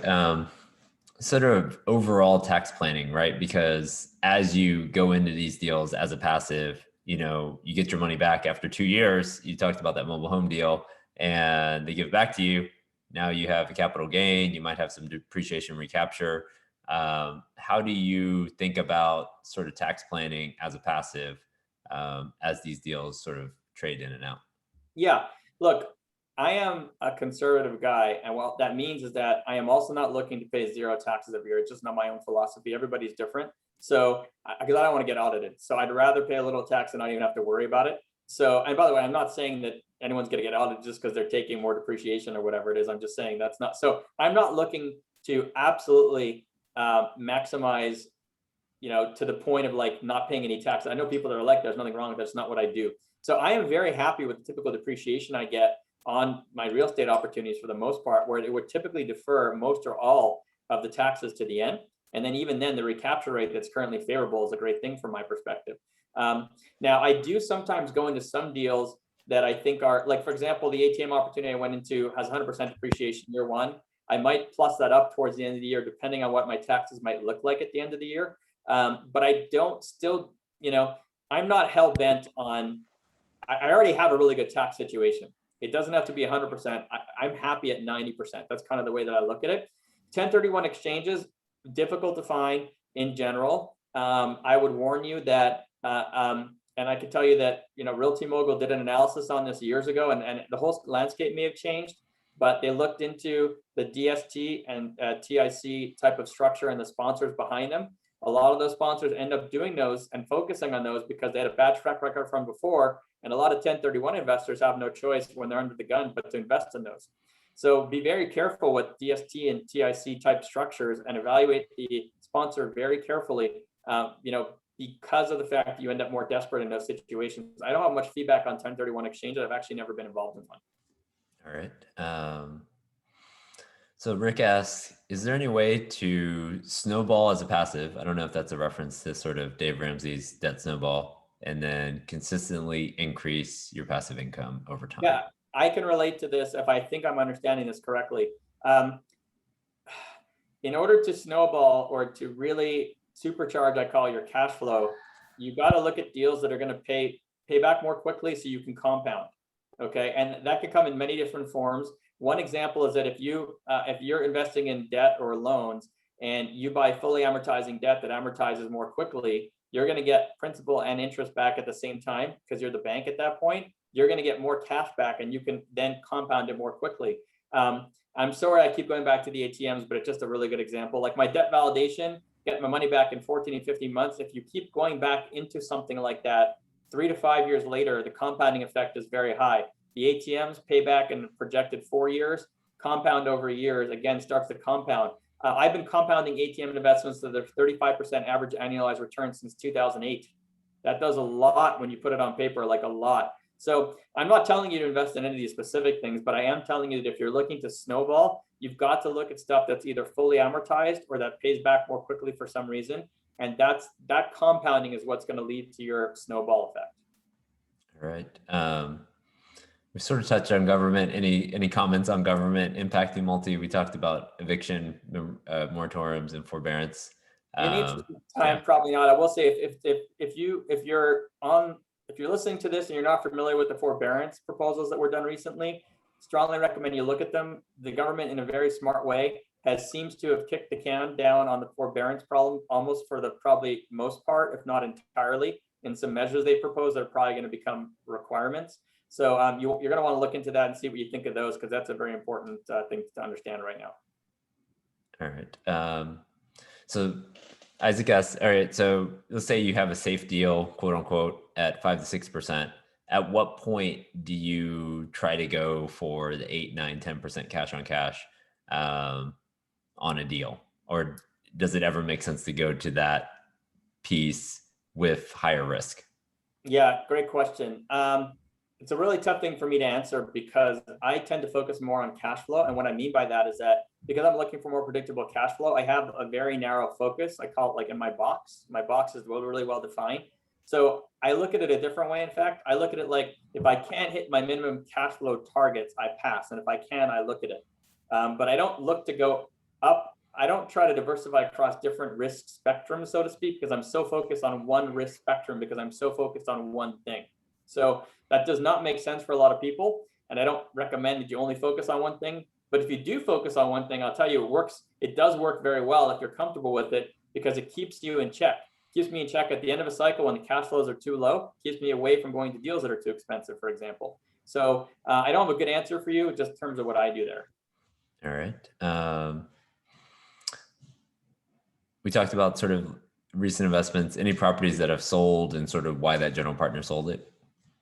sort of overall tax planning, right? Because as you go into these deals as a passive, you get your money back after 2 years. You talked about that mobile home deal and they give it back to you. Now you have a capital gain. You might have some depreciation recapture. How do you think about sort of tax planning as a passive as these deals sort of trade in and out? Yeah, look, I am a conservative guy, and what that means is that I am also not looking to pay 0 taxes every year. It's just not my own philosophy. Everybody's different. So, because I don't want to get audited, so I'd rather pay a little tax and not even have to worry about it. So, and by the way, I'm not saying that anyone's going to get audited just because they're taking more depreciation or whatever it is. I'm just saying that's not. So, I'm not looking to absolutely maximize, to the point of like not paying any tax. I know people that are like, there's nothing wrong with that. That's not what I do. So, I am very happy with the typical depreciation I get on my real estate opportunities for the most part, where it would typically defer most or all of the taxes to the end. And then even then, the recapture rate that's currently favorable is a great thing from my perspective. Now, I do sometimes go into some deals that I think are, like, for example, the ATM opportunity I went into has 100% depreciation year one. I might plus that up towards the end of the year, depending on what my taxes might look like at the end of the year. But I don't still, I'm not hell bent on, I already have a really good tax situation. It doesn't have to be 100%. I'm happy at 90%. That's kind of the way that I look at it. 1031 exchanges, difficult to find in general. I would warn you that, and I can tell you that, Realty Mogul did an analysis on this years ago, and the whole landscape may have changed, but they looked into the DST and TIC type of structure and the sponsors behind them. A lot of those sponsors end up doing those and focusing on those because they had a bad track record from before. And a lot of 1031 investors have no choice when they're under the gun but to invest in those. So be very careful with DST and TIC type structures and evaluate the sponsor very carefully, because of the fact that you end up more desperate in those situations. I don't have much feedback on 1031 exchanges. I've actually never been involved in one. All right. So Rick asks, is there any way to snowball as a passive? I don't know if that's a reference to sort of Dave Ramsey's debt snowball, and then consistently increase your passive income over time? Yeah, I can relate to this if I think I'm understanding this correctly. In order to snowball or to really supercharge, I call your cash flow, you got to look at deals that are going to pay back more quickly so you can compound. Okay, and that could come in many different forms. One example is that if you're investing in debt or loans and you buy fully amortizing debt that amortizes more quickly, you're going to get principal and interest back at the same time because you're the bank at that point. You're going to get more cash back and you can then compound it more quickly. I'm sorry I keep going back to the ATMs, but it's just a really good example. Like my debt validation, get my money back in 14 and 15 months. If you keep going back into something like that, 3 to 5 years later, the compounding effect is very high. The ATMs pay back in projected 4 years, compound over years, again, starts to compound. I've been compounding ATM investments to the 35% average annualized return since 2008. That does a lot when you put it on paper, like a lot. So I'm not telling you to invest in any of these specific things, but I am telling you that if you're looking to snowball, you've got to look at stuff that's either fully amortized or that pays back more quickly for some reason. And that compounding is what's going to lead to your snowball effect. All right. We sort of touched on government. Any comments on government impacting multi? We talked about eviction moratoriums and forbearance. In the interest of time, probably not. I will say if you're listening to this and you're not familiar with the forbearance proposals that were done recently, strongly recommend you look at them. The government, in a very smart way, seems to have kicked the can down on the forbearance problem almost for the probably most part, if not entirely, in some measures they propose that are probably going to become requirements. So you're going to want to look into that and see what you think of those, because that's a very important thing to understand right now. All right. So Isaac asks, all right, so let's say you have a safe deal, quote unquote, at 5 to 6%. At what point do you try to go for the 8, 9, 10% cash on cash on a deal? Or does it ever make sense to go to that piece with higher risk? Yeah, great question. It's a really tough thing for me to answer because I tend to focus more on cash flow. And what I mean by that is that because I'm looking for more predictable cash flow, I have a very narrow focus. I call it like in my box. My box is really well defined. So I look at it a different way. In fact, I look at it like if I can't hit my minimum cash flow targets, I pass. And if I can, I look at it. But I don't look to go up. I don't try to diversify across different risk spectrums, so to speak, because I'm so focused on one risk spectrum, because I'm so focused on one thing. So that does not make sense for a lot of people. And I don't recommend that you only focus on one thing. But if you do focus on one thing, I'll tell you, it works. It does work very well if you're comfortable with it, because it keeps you in check. It keeps me in check at the end of a cycle when the cash flows are too low. It keeps me away from going to deals that are too expensive, for example. So I don't have a good answer for you, just in terms of what I do there. All right. We talked about sort of recent investments, any properties that have sold and sort of why that general partner sold it.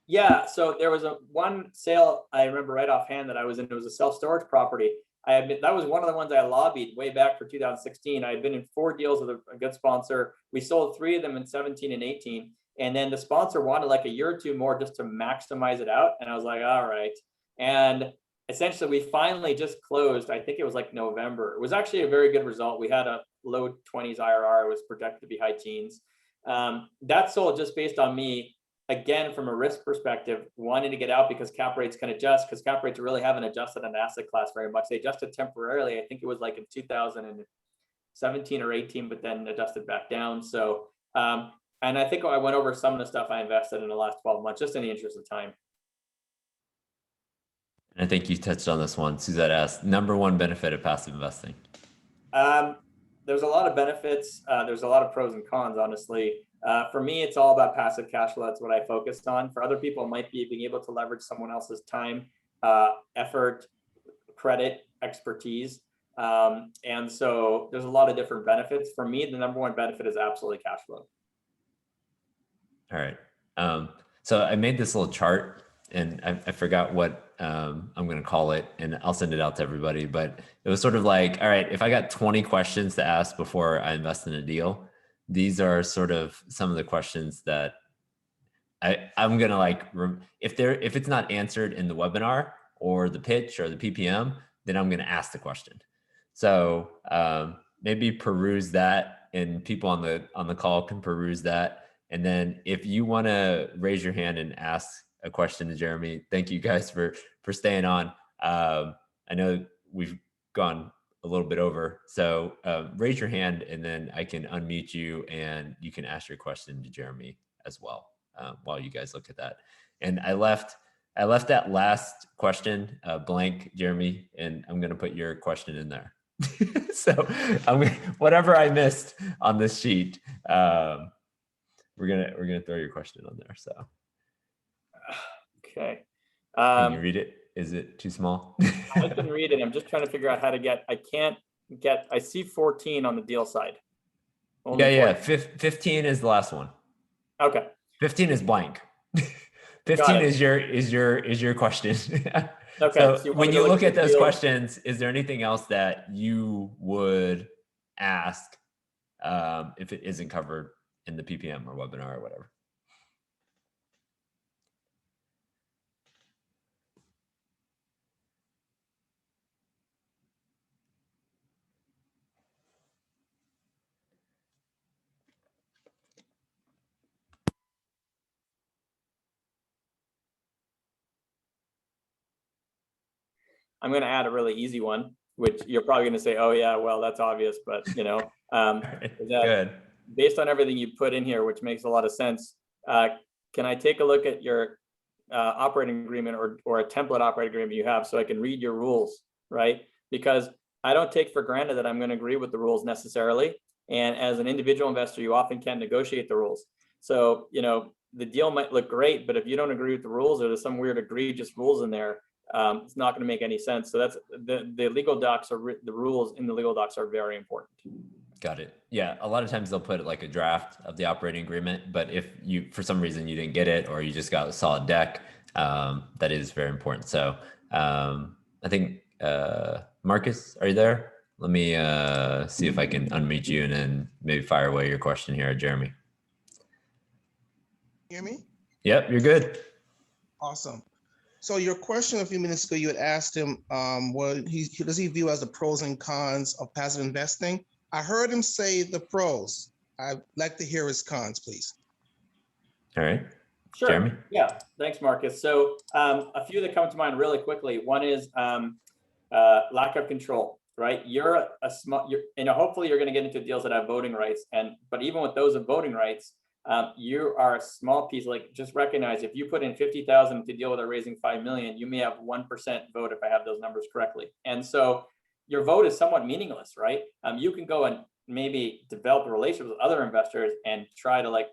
Yeah, so there was one sale I remember right offhand that I was in. It was a self-storage property. That was one of the ones I lobbied way back for 2016. I had been in 4 deals with a good sponsor. We sold 3 of them in 17 and 18. And then the sponsor wanted like a year or 2 more just to maximize it out. And I was like, all right. And essentially we finally just closed. I think it was like November. It was actually a very good result. We had a low 20s IRR. It was projected to be high teens. That sold just based on me, again, from a risk perspective, wanting to get out because cap rates can adjust, because cap rates really haven't adjusted an asset class very much. They adjusted temporarily. I think it was like in 2017 or 18, but then adjusted back down. So, and I think I went over some of the stuff I invested in the last 12 months, just in the interest of time. I think you touched on this one. Suzette asked, number one benefit of passive investing. There's a lot of benefits. There's a lot of pros and cons, honestly. For me, it's all about passive cash flow. That's what I focused on. For other people, it might be being able to leverage someone else's time, effort, credit, expertise. And so there's a lot of different benefits. For me, the number one benefit is absolutely cash flow. All right. So I made this little chart, and I forgot what I'm going to call it, and I'll send it out to everybody. But it was sort of like, all right, if I got 20 questions to ask before I invest in a deal, these are sort of some of the questions that I'm going to like, if it's not answered in the webinar or the pitch or the PPM, then I'm going to ask the question. So maybe peruse that, and people on the call can peruse that. And then if you want to raise your hand and ask a question to Jeremy, thank you guys for staying on. I know we've gone a little bit over. So raise your hand and then I can unmute you and you can ask your question to Jeremy as well while you guys look at that. And I left that last question blank, Jeremy, and I'm going to put your question in there. So whatever I missed on this sheet, we're gonna throw your question on there. So okay. Can you read it? Is it too small? I can read it. I'm just trying to figure out how to get. I see 14 on the deal side. Only yeah. 15 is the last one. Okay. 15 is blank. 15 is your question. Okay. So when you look at those questions, is there anything else that you would ask if it isn't covered in the PPM or webinar or whatever? I'm going to add a really easy one, which you're probably going to say, oh yeah, well, that's obvious, but you know, good. Based on everything you put in here, which makes a lot of sense, can I take a look at your operating agreement or a template operating agreement you have so I can read your rules, right? Because I don't take for granted that I'm going to agree with the rules necessarily. And as an individual investor, you often can't negotiate the rules. So, you know, the deal might look great, but if you don't agree with the rules or there's some weird egregious rules in there, it's not going to make any sense. So that's the legal docs the rules in the legal docs are very important. Got it. Yeah. A lot of times they'll put like a draft of the operating agreement, but if you, for some reason you didn't get it, or you just got a solid deck, that is very important. So I think, Marcus, are you there? Let me see if I can unmute you and then maybe fire away your question here at Jeremy. Hear me? Yep, you're good. Awesome. So your question a few minutes ago, you had asked him, what does he view as the pros and cons of passive investing? I heard him say the pros. I'd like to hear his cons, please. All right. Sure. Jeremy? Yeah, thanks, Marcus. So a few that come to mind really quickly. One is lack of control, right? You're hopefully you're going to get into deals that have voting rights. But even with those of voting rights, you are a small piece. Like, just recognize if you put in 50,000 to deal with a raising 5 million, you may have 1% vote if I have those numbers correctly. And so your vote is somewhat meaningless, right? You can go and maybe develop a relationship with other investors and try to,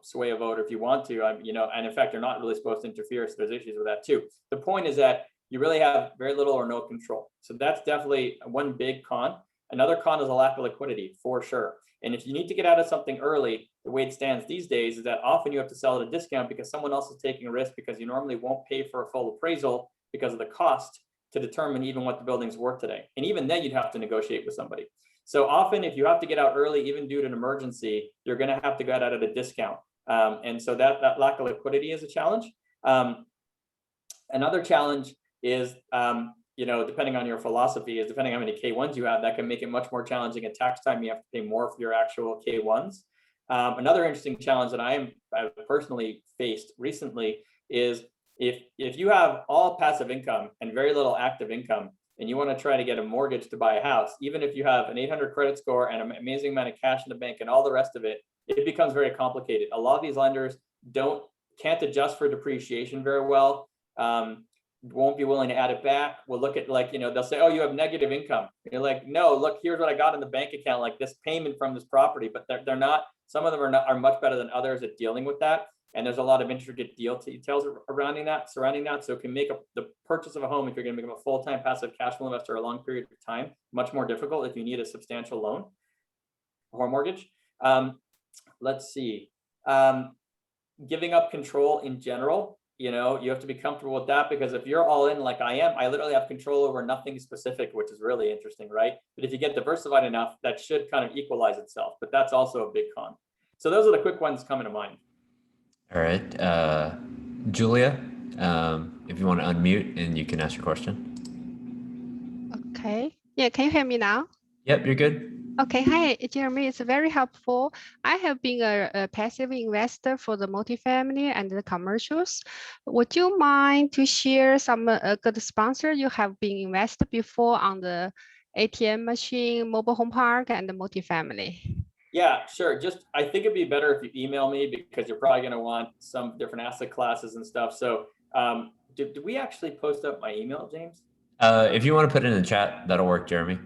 sway a vote if you want to, and in fact, you're not really supposed to interfere. So there's issues with that too. The point is that you really have very little or no control. So that's definitely one big con. Another con is a lack of liquidity, for sure. And if you need to get out of something early, the way it stands these days is that often you have to sell at a discount because someone else is taking a risk, because you normally won't pay for a full appraisal because of the cost to determine even what the building's worth today. And even then you'd have to negotiate with somebody. So often if you have to get out early, even due to an emergency, you're gonna have to get out at a discount. And so that lack of liquidity is a challenge. Another challenge is, depending on your philosophy, is depending on how many K1s you have, that can make it much more challenging at tax time. You have to pay more for your actual K1s. Another interesting challenge that I've personally faced recently is if you have all passive income and very little active income, and you want to try to get a mortgage to buy a house, even if you have an 800 credit score and an amazing amount of cash in the bank and all the rest of it, it becomes very complicated. A lot of these lenders can't adjust for depreciation very well. Won't be willing to add it back. We'll look at, they'll say, oh, you have negative income. And you're like, no, look, here's what I got in the bank account, like this payment from this property, but they're not, some of them are much better than others at dealing with that. And there's a lot of intricate deal details surrounding that. So it can make the purchase of a home, if you're going to become a full-time passive cash flow investor a long period of time, much more difficult if you need a substantial loan or mortgage. Let's see. Giving up control in general, you have to be comfortable with that, because if you're all in like I am, I literally have control over nothing specific, which is really interesting, right? But if you get diversified enough, that should kind of equalize itself, but that's also a big con. So those are the quick ones coming to mind. All right, Julia, if you want to unmute and you can ask your question. Okay. Yeah, can you hear me now? Yep, you're good. Okay, hi, Jeremy. It's very helpful. I have been a passive investor for the multifamily and the commercials. Would you mind to share some good sponsor you have been invested before on the ATM machine, mobile home park, and the multifamily? Yeah, sure. Just, I think it'd be better if you email me because you're probably going to want some different asset classes and stuff. So do we actually post up my email, James? If you want to put it in the chat, that'll work, Jeremy.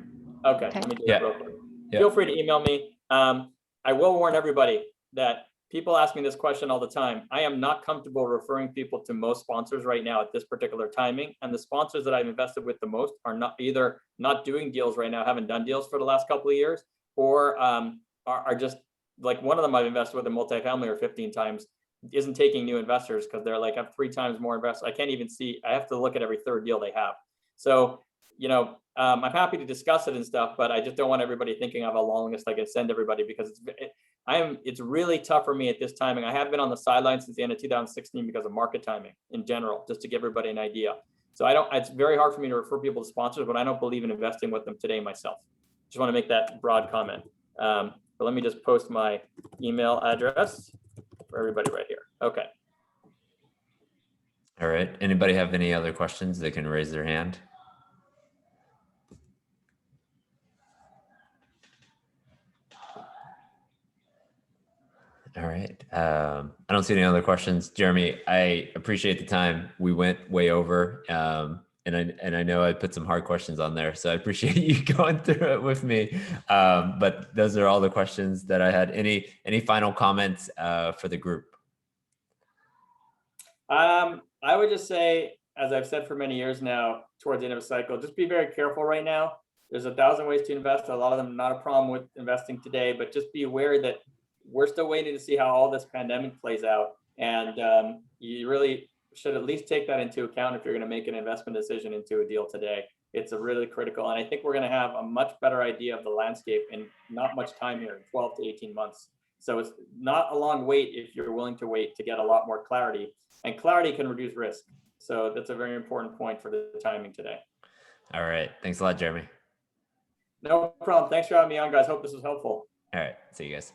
Okay, Okay. let me do Yeah. it real quick. Yeah. Feel free to email me. I will warn everybody that people ask me this question all the time. I am not comfortable referring people to most sponsors right now at this particular timing. And the sponsors that I've invested with the most are not either not doing deals right now, haven't done deals for the last couple of years, or are just like, one of them I've invested with in multifamily or 15 times isn't taking new investors because they're like, I have 3 times more investors. I can't even see, I have to look at every third deal they have. So, you know, I'm happy to discuss it and stuff, but I just don't want everybody thinking I have a long list I can send everybody because it's really tough for me at this timing. I have been on the sidelines since the end of 2016 because of market timing in general, just to give everybody an idea. So it's very hard for me to refer people to sponsors, but I don't believe in investing with them today myself. Just want to make that broad comment. But let me just post my email address for everybody right here. Okay. All right. Anybody have any other questions? They can raise their hand. All right. I don't see any other questions. Jeremy, I appreciate the time. We went way over. And I know I put some hard questions on there, so I appreciate you going through it with me. But those are all the questions that I had. Any final comments for the group? I would just say, as I've said for many years now, towards the end of a cycle, just be very careful right now. There's 1,000 ways to invest. A lot of them not a problem with investing today, but just be aware that we're still waiting to see how all this pandemic plays out. And you really should at least take that into account if you're going to make an investment decision into a deal today. It's a really critical. And I think we're going to have a much better idea of the landscape in not much time here, 12 to 18 months. So it's not a long wait if you're willing to wait to get a lot more clarity. And clarity can reduce risk. So that's a very important point for the timing today. All right. Thanks a lot, Jeremy. No problem. Thanks for having me on, guys. Hope this was helpful. All right. See you guys.